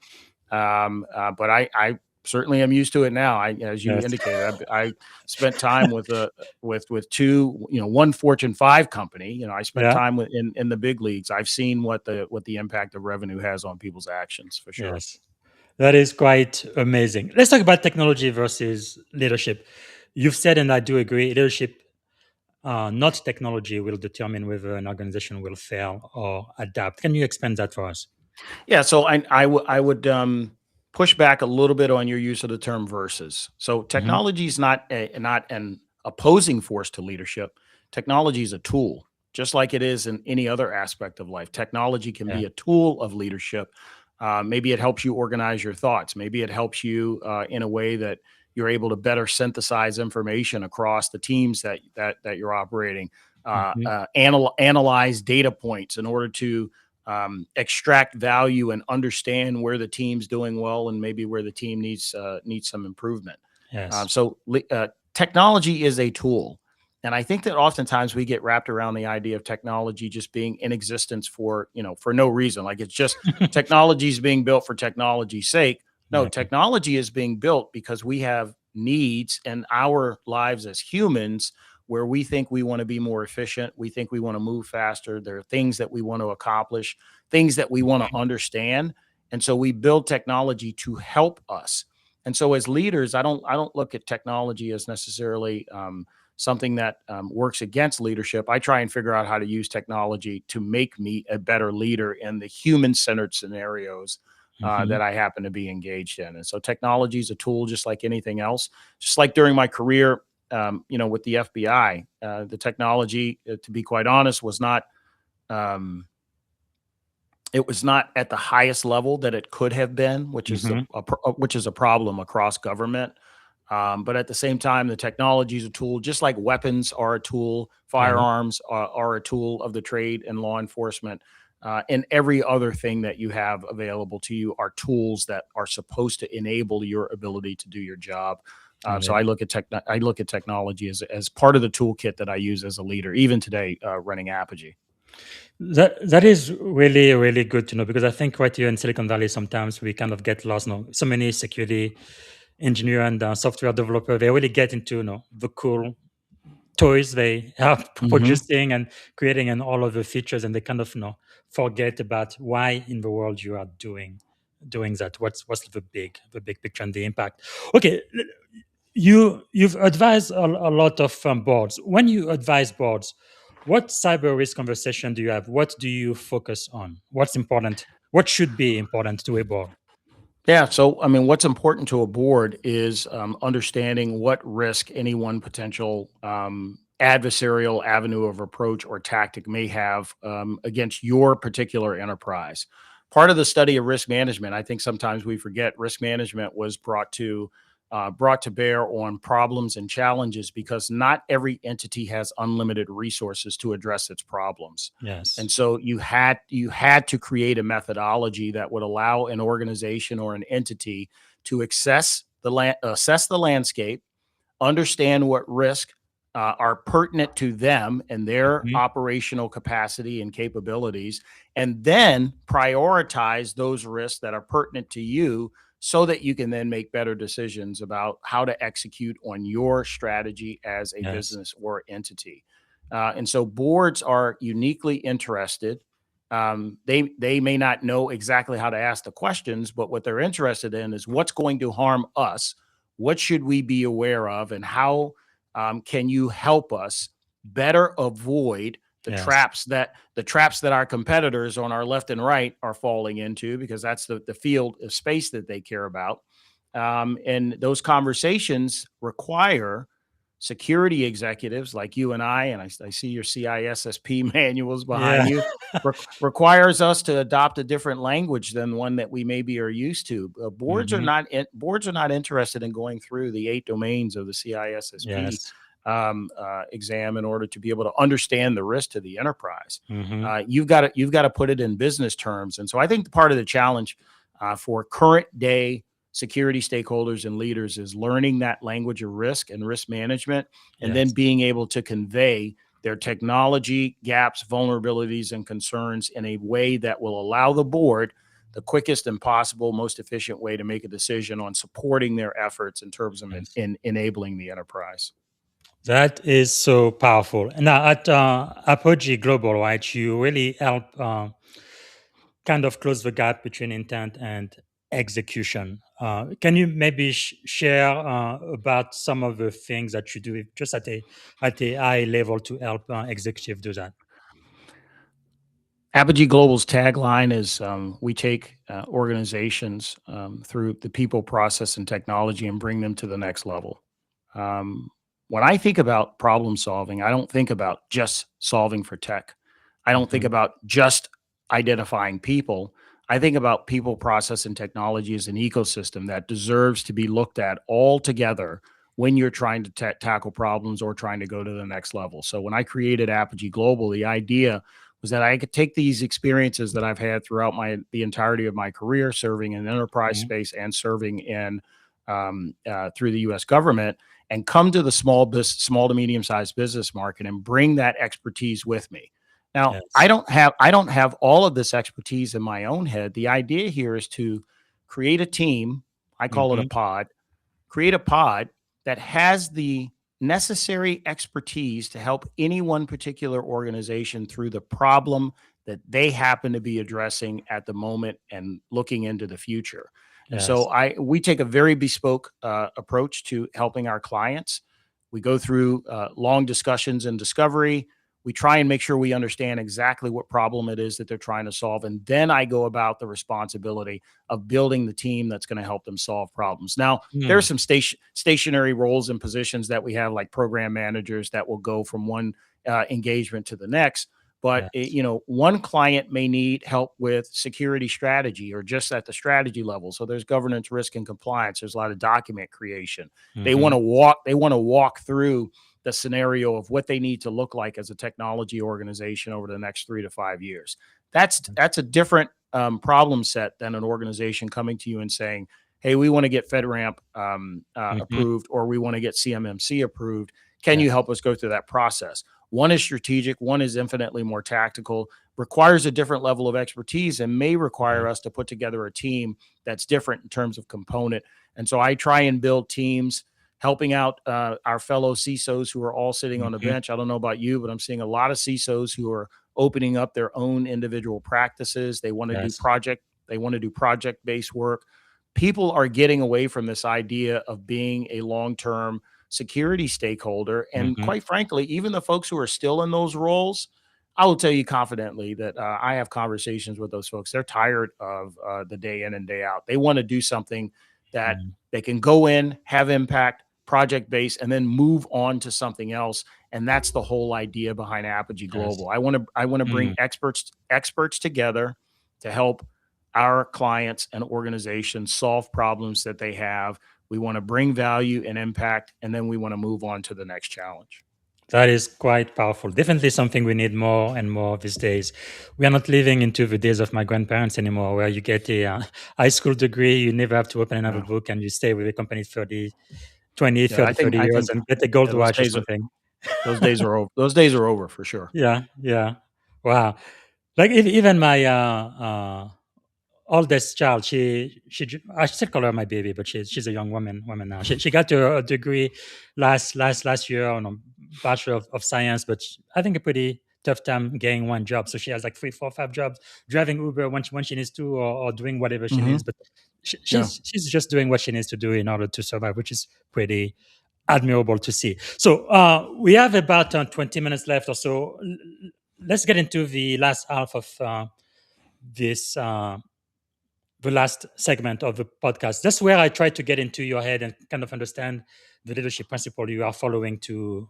But I certainly am used to it now. As you Yes. indicated, I spent time with two, one Fortune 5 company. I spent Yeah. time in the big leagues. I've seen what the impact of revenue has on people's actions for sure. Yes. That is quite amazing. Let's talk about technology versus leadership. You've said, and I do agree, leadership, not technology, will determine whether an organization will fail or adapt. Can you expand that for us? Yeah, so I would push back a little bit on your use of the term versus. So Hmm. technology is not an opposing force to leadership. Technology is a tool, just like it is in any other aspect of life. Technology can Yeah. be a tool of leadership. Maybe it helps you organize your thoughts. Maybe it helps you in a way that you're able to better synthesize information across the teams that you're operating. Hmm. Analyze data points in order to extract value and understand where the team's doing well and maybe where the team needs some improvement. Yes. Technology is a tool, and I think that oftentimes we get wrapped around the idea of technology just being in existence for no reason. Like it's just technology is being built for technology's sake. No, Yeah. technology is being built because we have needs in our lives as humans where we think we want to be more efficient. We think we want to move faster. There are things that we want to accomplish, things that we want to understand. And so we build technology to help us. And so as leaders, I don't look at technology as necessarily something that works against leadership. I try and figure out how to use technology to make me a better leader in the human-centered scenarios Hmm. that I happen to be engaged in. And so technology is a tool just like anything else. Just like during my career, with the FBI, the technology, to be quite honest, was not um, it was not at the highest level that it could have been, which is Hmm. which is a problem across government. But at the same time, the technology is a tool, just like weapons are a tool, Yeah. firearms are a tool of the trade and law enforcement. And every other thing that you have available to you are tools that are supposed to enable your ability to do your job. So Yeah. I look at technology as part of the toolkit that I use as a leader, even today, running Apogee. That is really really good to know, because I think right here in Silicon Valley sometimes we kind of get lost. No, so many security engineer and software developer, they really get into the cool toys they are Hmm. producing and creating and all of the features, and they kind of forget about why in the world you are doing that. What's the big picture and the impact? Okay, you've advised a lot of boards. When you advise boards, what cyber risk conversation do you have? What do you focus on? What's important? What should be important to a board? Yeah. So, I mean, what's important to a board is understanding what risk any one potential adversarial avenue of approach or tactic may have against your particular enterprise. Part of the study of risk management, I think sometimes we forget risk management was brought to bear on problems and challenges because not every entity has unlimited resources to address its problems. Yes. And so you had to create a methodology that would allow an organization or an entity to assess the landscape, understand what risk are pertinent to them and their Mhm. operational capacity and capabilities, and then prioritize those risks that are pertinent to you so that you can then make better decisions about how to execute on your strategy as a Yes. business or entity. And so boards are uniquely interested They may not know exactly how to ask the questions, but what they're interested in is what's going to harm us, what should we be aware of, and how can you help us better avoid Yes. the traps that our competitors on our left and right are falling into, because that's the field of space that they care about. And those conversations require security executives like you and I see your CISSP manuals Yeah. behind you, requires us to adopt a different language than one that we maybe are used to. Hmm. Boards are not interested in going through the 8 domains of the CISSP Yes. exam in order to be able to understand the risk to the enterprise. Hmm. You've got to put it in business terms, and so I think part of the challenge for current day security stakeholders and leaders is learning that language of risk and risk management, and then Yes. being able to convey their technology gaps, vulnerabilities, and concerns in a way that will allow the board the quickest and possible, most efficient way to make a decision on supporting their efforts in terms of Yes. in enabling the enterprise. That is so powerful. Now, at Apogee Global, right, you really help kind of close the gap between intent and execution. Can you maybe share about some of the things that you do just at a high level to help executive do that? Apogee Global's tagline is we take organizations through the people, process, and technology and bring them to the next level. Um, when I think about problem solving, I don't think about just solving for tech. I don't think Hmm. about just identifying people. I think about people, process, and technology as an ecosystem that deserves to be looked at all together when you're trying to tackle problems or trying to go to the next level. So when I created Apogee Global, the idea was that I could take these experiences that I've had throughout the entirety of my career, serving in enterprise Hmm. space and serving in through the U.S. government, and come to the small to medium sized business market and bring that expertise with me. Now, Yes. I don't have all of this expertise in my own head. The idea here is to create a team. I call it a Hmm. pod. Create a pod that has the necessary expertise to help any one particular organization through the problem that they happen to be addressing at the moment and looking into the future. And so Yes. we take a very bespoke approach to helping our clients. We go through long discussions and discovery. We try and make sure we understand exactly what problem it is that they're trying to solve, and then I go about the responsibility of building the team that's going to help them solve problems. Now, there are Mm. some stationary roles and positions that we have, like program managers, that will go from one engagement to the next. But Yes. one client may need help with security strategy or just at the strategy level. So there's governance, risk, and compliance. There's a lot of document creation. They want Hmm. to walk. They want to walk through the scenario of what they need to look like as a technology organization over the next 3 to 5 years. That's a different problem set than an organization coming to you and saying, hey, we want to get FedRAMP Hmm. approved, or we want to get CMMC approved. Can you Yes. help us go through that process? One is strategic, one is infinitely more tactical, requires a different level of expertise, and may require Yes. us to put together a team that's different in terms of component. And so I try and build teams helping out our fellow CISOs who are all sitting on the Hmm. bench. I don't know about you, but I'm seeing a lot of CISOs who are opening up their own individual practices. Yes. They want to do project based work. People are getting away from this idea of being a long term security stakeholder. And Hmm. quite frankly, even the folks who are still in those roles, I will tell you confidently that I have conversations with those folks. They're tired of the day in and day out. They want to do something that they can go in, have impact, project based, and then move on to something else. And that's the whole idea behind Apogee Yes. Global. I want to bring Mm. experts together to help our clients and organizations solve problems that they have. We want to bring value and impact, and then we want to move on to the next challenge. That is quite powerful. Definitely something we need more and more these days. We are not living into the days of my grandparents anymore, where you get a high school degree, you never have to open another Yeah, book, and you stay with the company 30, 20, yeah. 30, 30 I years think and get a gold yeah, watch or something. those days are over for sure. Yeah, yeah. Wow. Like even my oldest child, I still call her my baby, but she's a young woman now. She got her degree last year on a Bachelor of Science, but I think a pretty tough time getting one job. So she has like 3, 4, 5 jobs, driving Uber when she needs to, or doing whatever she needs. But Yeah. she's just doing what she needs to do in order to survive, which is pretty admirable to see. So we have about 20 minutes left or so. Let's get into the last half of this the last segment of the podcast. That's where I try to get into your head and kind of understand the leadership principle you are following to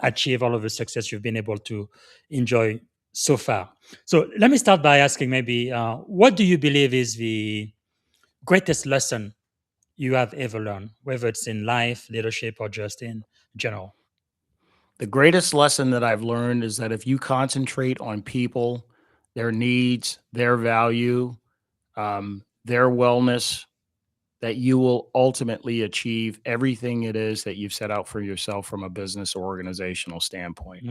achieve all of the success you've been able to enjoy so far. So let me start by asking maybe, what do you believe is the greatest lesson you have ever learned, whether it's in life, leadership, or just in general? The greatest lesson that I've learned is that if you concentrate on people, their needs, their value, their wellness, that you will ultimately achieve everything it is that you've set out for yourself from a business or organizational standpoint.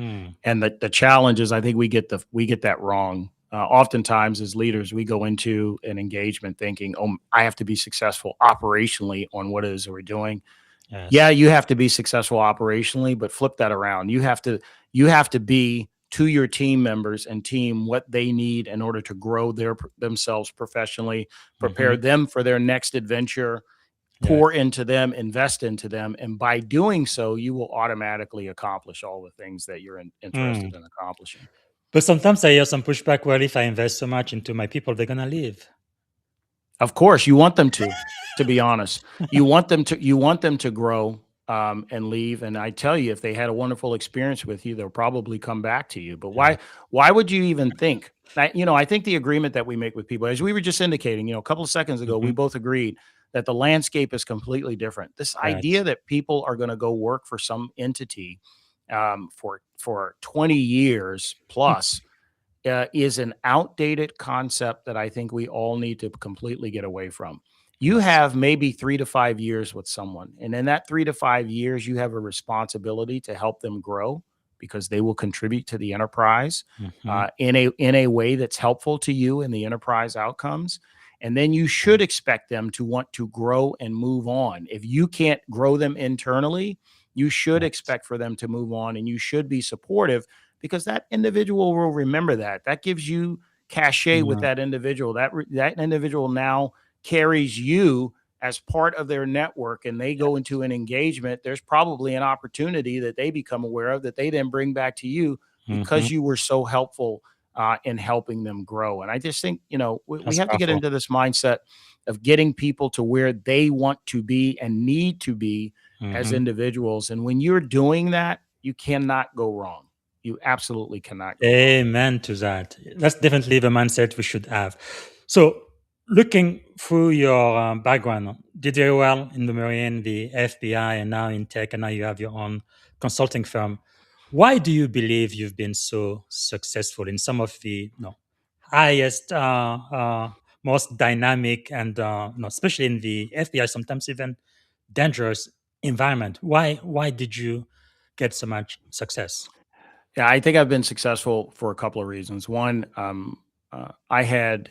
And the challenge is, I think we get that wrong. Oftentimes as leaders, we go into an engagement thinking, oh, I have to be successful operationally on what it is that we're doing. Yes. Yeah, you have to be successful operationally, but flip that around. You have to be to your team members and team what they need in order to grow themselves professionally, prepare them for their next adventure, pour into them, invest into them. And by doing so, you will automatically accomplish all the things that you're interested in accomplishing. But sometimes I hear some pushback. Well, if I invest so much into my people, they're gonna leave. Of course, you want them to be honest. You want them to grow and leave. And I tell you, if they had a wonderful experience with you, they'll probably come back to you. But why would you even think? I think the agreement that we make with people, as we were just indicating, a couple of seconds ago, we both agreed that the landscape is completely different. This idea that people are going to go work for some entity for 20 years plus is an outdated concept that I think we all need to completely get away from. You have maybe 3 to 5 years with someone, and in that 3 to 5 years, you have a responsibility to help them grow because they will contribute to the enterprise in a way that's helpful to you in the enterprise outcomes. And then you should expect them to want to grow and move on. If you can't grow them internally, you should expect for them to move on, and you should be supportive, because that individual will remember that. That gives you cachet with that individual. That individual now carries you as part of their network, and they go into an engagement. There's probably an opportunity that they become aware of that they then bring back to you because you were so helpful in helping them grow. And I just think, we have to get into this mindset of getting people to where they want to be and need to be as individuals. And when you're doing that, you cannot go wrong. You absolutely cannot go wrong. Amen to that. That's definitely the mindset we should have. So, looking through your background, did very well in the Marine, the FBI, and now in tech, and now you have your own consulting firm. Why do you believe you've been so successful in some of the highest, most dynamic, and especially in the FBI, sometimes even dangerous environment? Why did you get so much success? Yeah, I think I've been successful for a couple of reasons. One, I had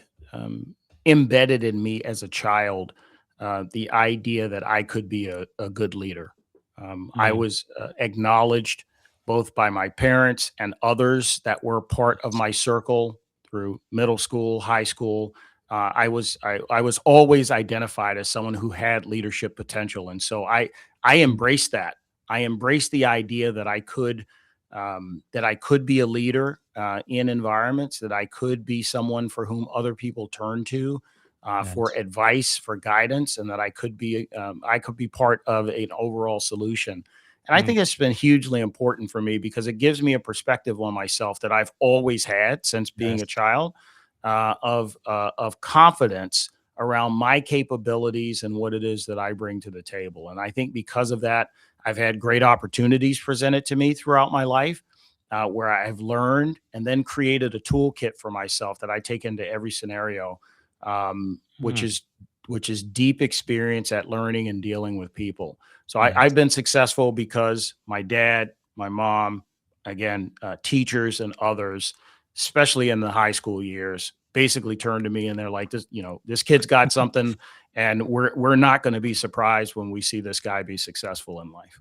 embedded in me as a child the idea that I could be a good leader. I was acknowledged both by my parents and others that were part of my circle through middle school, high school. I was always identified as someone who had leadership potential, and so I embraced that. I embraced the idea that I could be a leader in environments, that I could be someone for whom other people turn to for advice, for guidance, and that I could be part of an overall solution. And I think it's been hugely important for me because it gives me a perspective on myself that I've always had since being a child, of confidence around my capabilities and what it is that I bring to the table. And I think because of that, I've had great opportunities presented to me throughout my life where I've learned and then created a toolkit for myself that I take into every scenario, which is deep experience at learning and dealing with people. So I've been successful because my dad, my mom, again, teachers and others, especially in the high school years, basically turned to me and they're like, this kid's got something. And we're not going to be surprised when we see this guy be successful in life.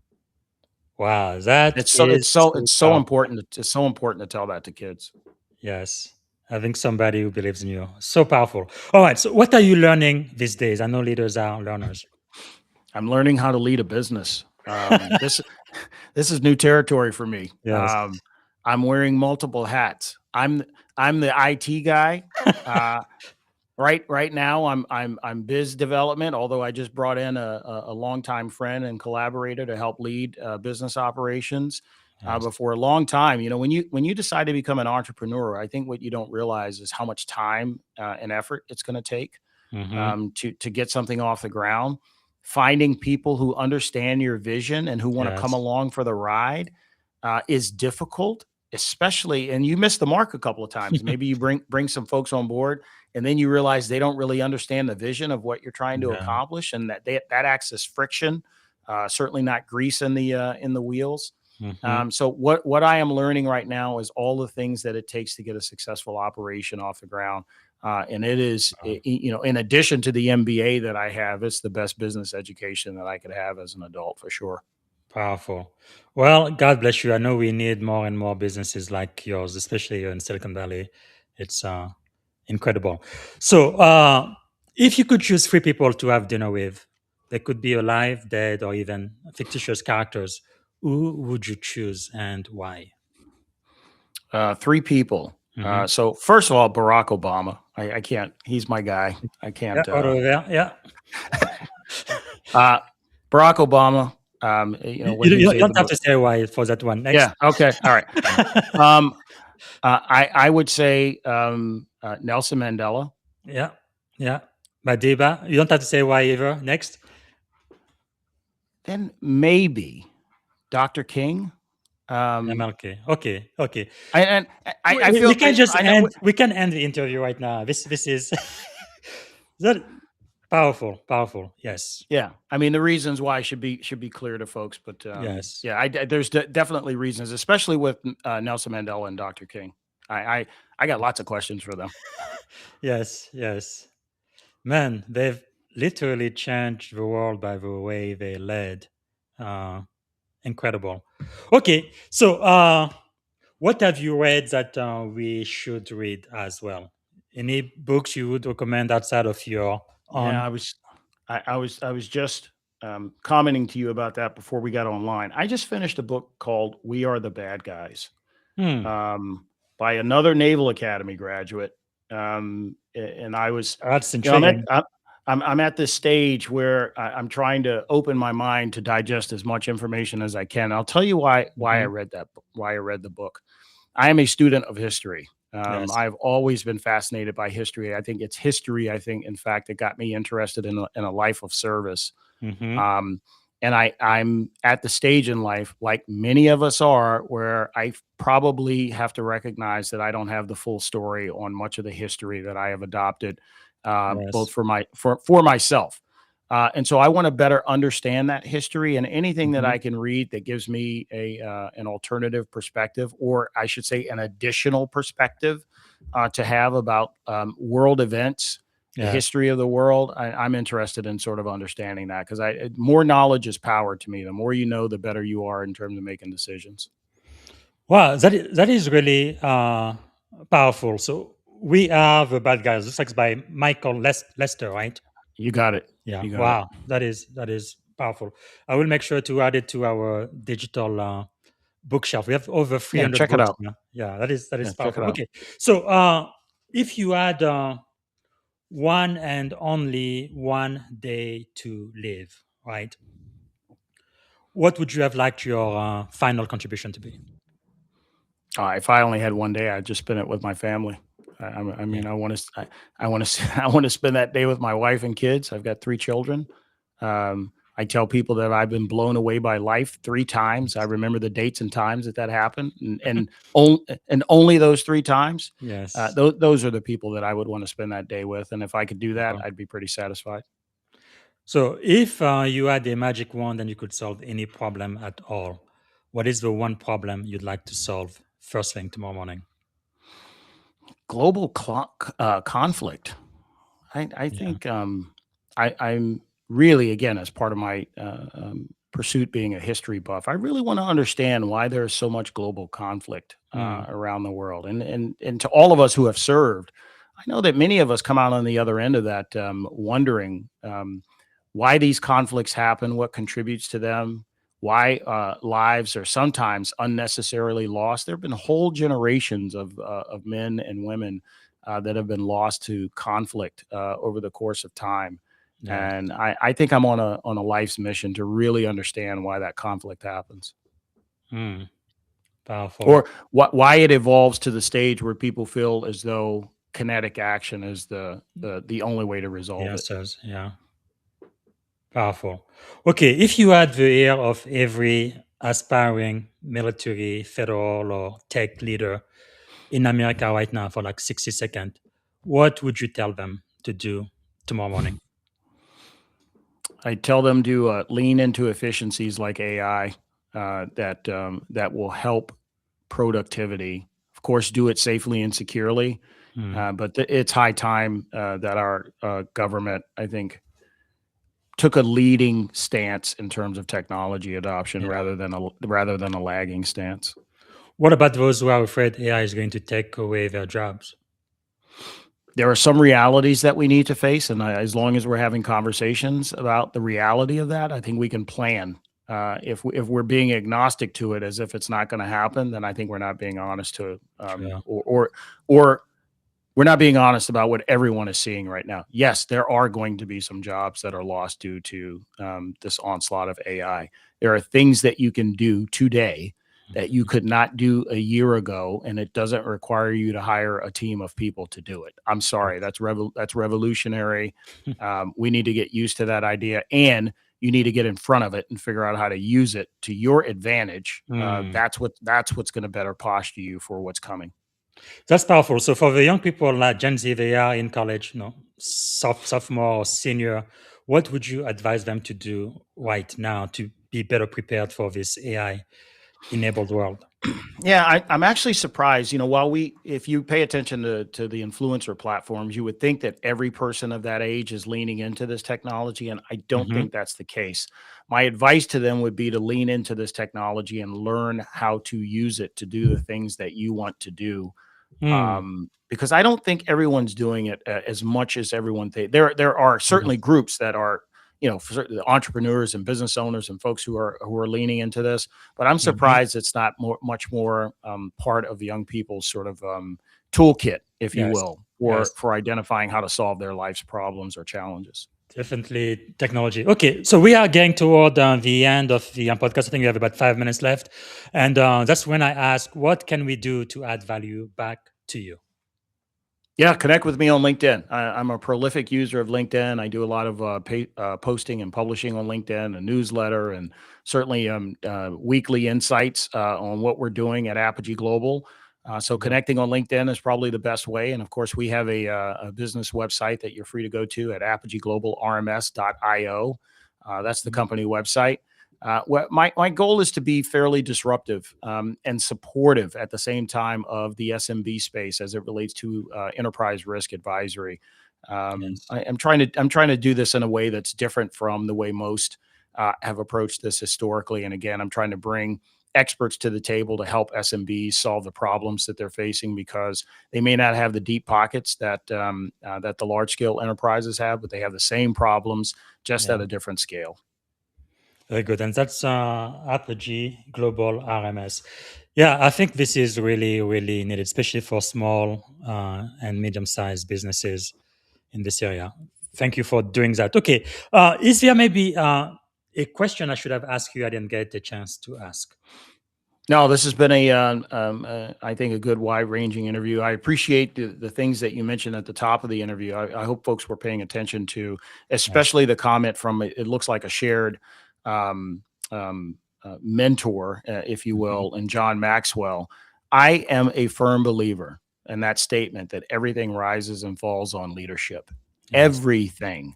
Wow, that It's so it's is so so it's so powerful. important. It's so important to tell that to kids. Yes. Having somebody who believes in you. So powerful. All right. So, what are you learning these days? I know leaders are learners. I'm learning how to lead a business. This is new territory for me. Yes. I'm wearing multiple hats. I'm the IT guy. Uh, right now, I'm biz development. Although I just brought in a longtime friend and collaborator to help lead business operations. Yes. But for a long time, when you decide to become an entrepreneur, I think what you don't realize is how much time and effort it's going to take Mm-hmm. to get something off the ground. Finding people who understand your vision and who want to come Yes. along for the ride is difficult, especially. And you miss the mark a couple of times. Maybe you bring some folks on board, and then you realize they don't really understand the vision of what you're trying to Yeah. accomplish, and that acts as friction. Certainly not grease in the wheels. Mm-hmm. So what I am learning right now is all the things that it takes to get a successful operation off the ground. And it is, in addition to the MBA that I have, it's the best business education that I could have as an adult for sure. Powerful. Well, God bless you. I know we need more and more businesses like yours, especially here in Silicon Valley. It's incredible. So, if you could choose three people to have dinner with, they could be alive, dead, or even fictitious characters. Who would you choose and why? Three people. Hmm. So first of all, Barack Obama. I can't. He's my guy. I Yeah, can't. right over there. Yeah. Uh, Barack Obama. You, What you, he was you don't able have to. to say why for that one. Next. Yeah. Okay. All right. Um, I would say Nelson Mandela. Yeah. Yeah. Madiba. You don't have to say why either. Next. Then maybe Dr. King. MLK. Okay. Okay. And I We feel can just I know. end. We can end the interview right now. This is that powerful. Powerful. Yes. Yeah, I mean the reasons why should be clear to folks, but Yes. yeah, there's definitely reasons, especially with Nelson Mandela and Dr. King. I got lots of questions for them. Yes. Yes. Man, they've literally changed the world by the way they led. Uh, Incredible. Okay. So, what have you read that we should read as well? Any books you would recommend outside of your Yeah, own? I was just commenting to you about that before we got online. I just finished a book called "We Are the Bad Guys" Hmm. by another Naval Academy graduate, and I was, That's you know, intriguing. I'm at this stage where I'm trying to open my mind to digest as much information as I can. I'll tell you why I Mhm. read why I read the book. I am a student of history. Yes. I've always been fascinated by history. I think it's history. I think, in fact, it got me interested in a life of service. Hmm. Um, and I'm at the stage in life, like many of us are, where I probably have to recognize that I don't have the full story on much of the history that I have adopted, both Yes. for myself. And so I want to better understand that history, and anything that Hmm. I can read that gives me an alternative perspective, or I should say, an additional perspective to have about world events, the Yes. history of the world. I'm interested in sort of understanding that, because more knowledge is power to me. The more you know, the better you are in terms of making decisions. Wow, that is really powerful. So we are the bad guys. This is by Michael Lester, right? You got it. Yeah. You got it. Wow, that is powerful. I will make sure to add it to our digital bookshelf. We have over Yeah, 300 check it books out. now. Yeah, that is Yeah, check it powerful. out. Okay, so if you had one and only one day to live, right? What would you have liked your final contribution to be? If I only had one day, I'd just spend it with my family. I Yeah. mean, I want to, I want to spend that day with my wife and kids. I've got three children. I tell people that I've been blown away by life three times. I remember the dates and times that happened, and only those three times. Yes. Those are the people that I would want to spend that day with, and if I could do that, Well, I'd be pretty satisfied. so, if you had a magic wand and you could solve any problem at all, what is the one problem you'd like to solve first thing tomorrow morning? Global conflict. I Yeah. think I'm really, again, as part of my pursuit being a history buff, I really want to understand why there's so much global conflict around the world. And to all of us who have served, I know that many of us come out on the other end of that, wondering why these conflicts happen, what contributes to them, why lives are sometimes unnecessarily lost. There have been whole generations of men and women that have been lost to conflict over the course of time. Yeah. And I think I'm on a life's mission to really understand why that conflict happens, Powerful. or why it evolves to the stage where people feel as though kinetic action is the only way to resolve it. Answers. Yeah. Powerful. Okay, if you had the ear of every aspiring military, federal, or tech leader in America right now for like 60 seconds, what would you tell them to do tomorrow morning? I tell them to lean into efficiencies like AI that will help productivity. Of course, do it safely and securely. But it's high time that our government, I think, took a leading stance in terms of technology adoption Yeah. rather than a lagging stance. What about those who are afraid AI is going to take away their jobs? There are some realities that we need to face, and as long as we're having conversations about the reality of that, I think we can plan. If we're being agnostic to it as if it's not going to happen, then I think we're not being honest to, Sure. or we're not being honest about what everyone is seeing right now. Yes, there are going to be some jobs that are lost due to this onslaught of AI. There are things that you can do today that you could not do a year ago, and it doesn't require you to hire a team of people to do it. I'm sorry, that's revolutionary. We need to get used to that idea, and you need to get in front of it and figure out how to use it to your advantage. That's what's going to better posture you for what's coming. That's powerful. So for the young people like Gen Z, they are in college, sophomore or senior. What would you advise them to do right now to be better prepared for this AI-enabled world? Yeah, I'm actually surprised. If you pay attention to the influencer platforms, you would think that every person of that age is leaning into this technology, and I don't think that's the case. My advice to them would be to lean into this technology and learn how to use it to do the things that you want to do. Because I don't think everyone's doing it as much as everyone thinks. There are certainly groups that are, for the entrepreneurs and business owners and folks who are leaning into this, but I'm surprised it's not much more part of young people's sort of toolkit, if you will, for identifying how to solve their life's problems or challenges. Definitely technology. Okay, so we are getting toward the end of the podcast. I think we have about 5 minutes left. And that's when I ask, what can we do to add value back to you? Yeah, connect with me on LinkedIn. I'm a prolific user of LinkedIn. I do a lot of posting and publishing on LinkedIn, a newsletter, and certainly weekly insights on what we're doing at Apogee Global. So connecting on LinkedIn is probably the best way. And of course, we have a business website that you're free to go to at apogeeglobalrms.io. That's the company website. My goal is to be fairly disruptive and supportive at the same time of the SMB space as it relates to enterprise risk advisory. I'm trying to do this in a way that's different from the way most have approached this historically. And again, I'm trying to bring experts to the table to help SMBs solve the problems that they're facing, because they may not have the deep pockets that the large scale enterprises have, but they have the same problems just at a different scale. Very good. And that's Apogee Global RMS. Yeah, I think this is really, really needed, especially for small and medium-sized businesses in this area. Thank you for doing that. Okay. Is there maybe a question I should have asked you I didn't get a chance to ask? No, this has been I think, a good wide-ranging interview. I appreciate the things that you mentioned at the top of the interview. I hope folks were paying attention to, especially the comment from, it looks like a shared mentor, if you will, and John Maxwell. I am a firm believer in that statement that everything rises and falls on leadership. Everything.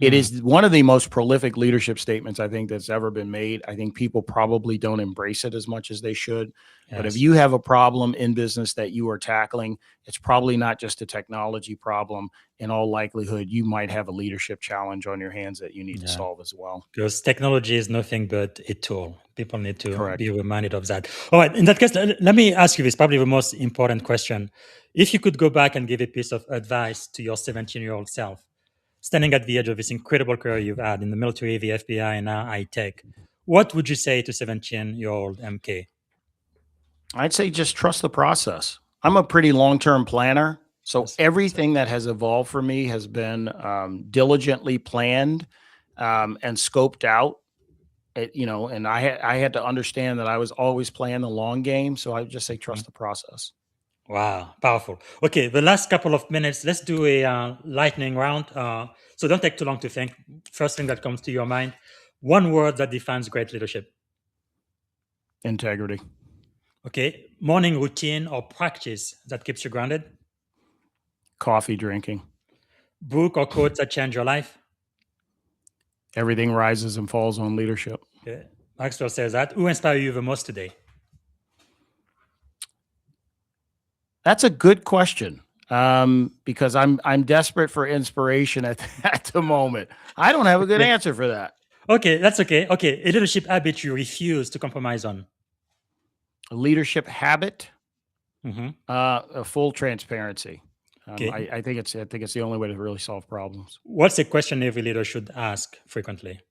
It is one of the most prolific leadership statements I think that's ever been made. I think people probably don't embrace it as much as they should. But if Yes. you have a problem in business that you are tackling, it's probably not just a technology problem. In all likelihood, you might have a leadership challenge on your hands that you need to Yeah. solve as well. Because technology is nothing but a tool. People need to Correct. be reminded of that. All right. In that case, let me ask you this, probably the most important question. If you could go back and give a piece of advice to your 17-year-old self, standing at the edge of this incredible career you've had in the military, the FBI, and now high tech, what would you say to 17-year-old MK? I'd say just trust the process. I'm a pretty long-term planner. So Yes. everything that has evolved for me has been diligently planned and scoped out. And I had to understand that I was always playing the long game. So I would just say trust the process. Wow, powerful. Okay, the last couple of minutes, let's do a lightning round. So don't take too long to think. First thing that comes to your mind, one word that defines great leadership. Integrity. Okay, morning routine or practice that keeps you grounded. Coffee drinking. Book or quotes that change your life. Everything rises and falls on leadership. Okay. Maxwell says that. Who inspires you the most today? That's a good question. Because I'm desperate for inspiration at the moment. I don't have a good answer for that. Okay, that's okay. Okay, a leadership habit you refuse to compromise on. A leadership habit, Mhm. a full transparency. Okay. I think it's the only way to really solve problems. What's a question every leader should ask frequently?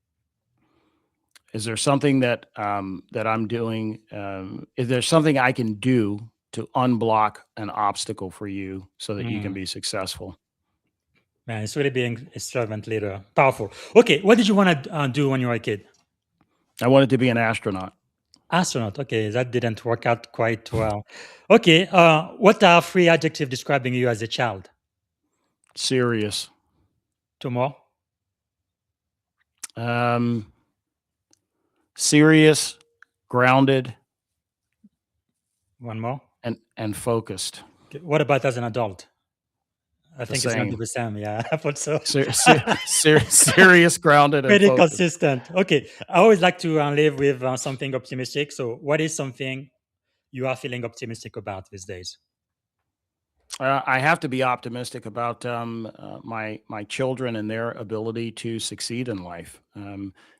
Is there something that I'm doing? Is there something I can do to unblock an obstacle for you so that you can be successful? Man, it's really being a servant leader. Powerful. Okay, what did you want to do when you were a kid? I wanted to be an astronaut. Astronaut. Okay, that didn't work out quite well. Okay, what are 3 adjectives describing you as a child? Serious. 2 more. Serious, grounded, 1 more. and focused. Okay, what about as an adult? I The think it's going to same. be the same. Yeah, I thought so. Serious, grounded, and Pretty focused. consistent. Okay, I always like to live with something optimistic. So, what is something you are feeling optimistic about these days? I have to be optimistic about my children and their ability to succeed in life.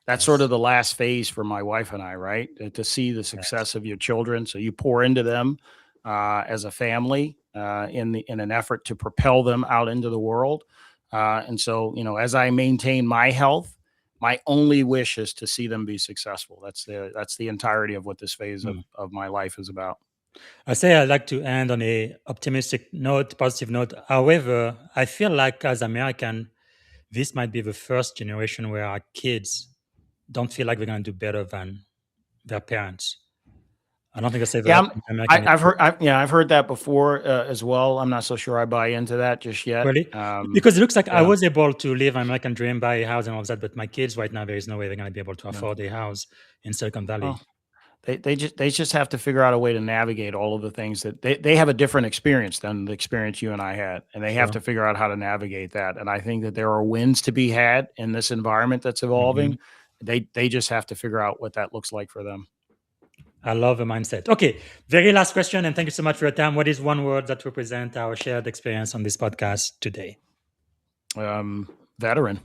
That's sort Yes. of the last phase for my wife and I, right? To see the Yes. success of your children, so you pour into them as a family in an effort to propel them out into the world. And so, as I maintain my health, my only wish is to see them be successful. That's the entirety of what this phase of my life is about. I say I like to end on a optimistic note, positive note. However, I feel like as American, this might be the first generation where our kids don't feel like they're going to do better than their parents. I don't think I say Yeah, that in American. I've heard that before as well. I'm not so sure I buy into that just yet. Really? Because it looks like I yeah. was able to live an American dream, buy a house and all of that, but my kids right now, there is no way they're going to be able to afford a house in Silicon Valley. Well, they just have to figure out a way to navigate all of the things that they have a different experience than the experience you and I had, and they have Sure. to figure out how to navigate that. And I think that there are wins to be had in this environment that's evolving. They just have to figure out what that looks like for them. I love the mindset. Okay, very last question, and thank you so much for your time. What is one word that represents our shared experience on this podcast today? Veteran.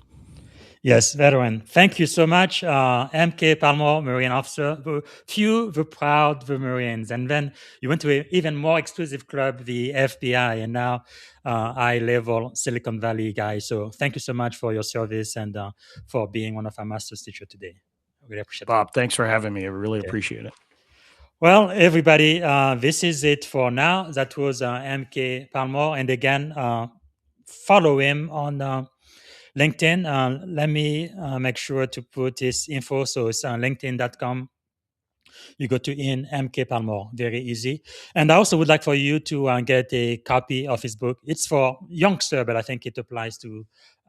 Yes, veteran. Thank you so much, MK Palmore, Marine officer. The proud, the Marines. And then you went to an even more exclusive club, the FBI, and now high-level Silicon Valley guy. So thank you so much for your service and for being one of our master's teacher today. I really appreciate it. Bob, thanks for having me. I really appreciate it. Well, everybody, this is it for now. That was MK Palmore. And again, follow him on LinkedIn. Let me make sure to put this info. So it's linkedin.com. You go to in MK Palmore, very easy. And I also would like for you to get a copy of his book. It's for youngster, but I think it applies to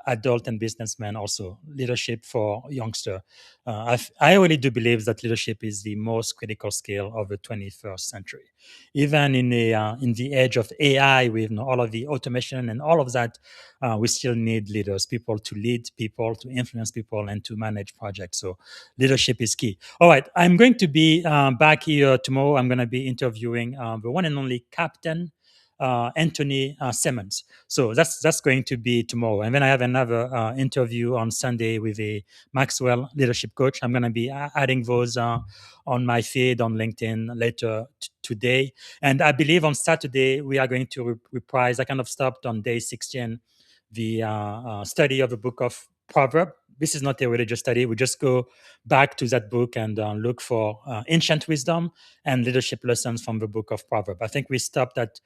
adult and businessmen also, leadership for youngster. I really do believe that leadership is the most critical skill of the 21st century. Even in the age of AI, with all of the automation and all of that, we still need leaders, people to lead people, to influence people, and to manage projects. So leadership is key. All right, I'm going to be back here tomorrow. I'm going to be interviewing the one and only Captain Anthony Simmons. So that's going to be tomorrow. And then I have another interview on Sunday with a Maxwell leadership coach. I'm going to be adding those on my feed on LinkedIn later today. And I believe on Saturday, we are going to reprise. I kind of stopped on day 16, the study of the book of Proverbs. This is not a religious study. We just go back to that book and look for ancient wisdom and leadership lessons from the book of Proverbs. I think we stopped at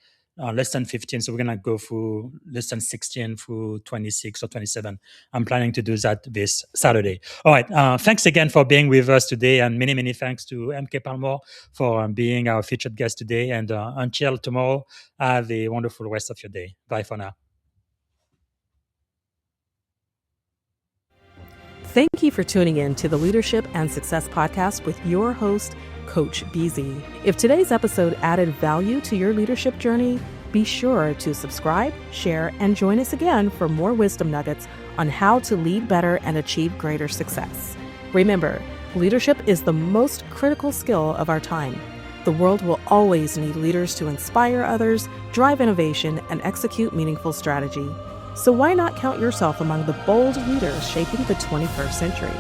lesson 15. So we're going to go through lesson 16 through 26 or 27. I'm planning to do that this Saturday. All right. Thanks again for being with us today. And many, many thanks to MK Palmore for being our featured guest today. And until tomorrow, have a wonderful rest of your day. Bye for now. Thank you for tuning in to the Leadership and Success Podcast with your host, Coach BZ. If today's episode added value to your leadership journey, be sure to subscribe, share, and join us again for more wisdom nuggets on how to lead better and achieve greater success. Remember, leadership is the most critical skill of our time. The world will always need leaders to inspire others, drive innovation, and execute meaningful strategy. So why not count yourself among the bold leaders shaping the 21st century?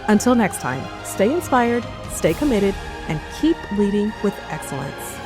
Until next time, stay inspired, stay committed, and keep leading with excellence.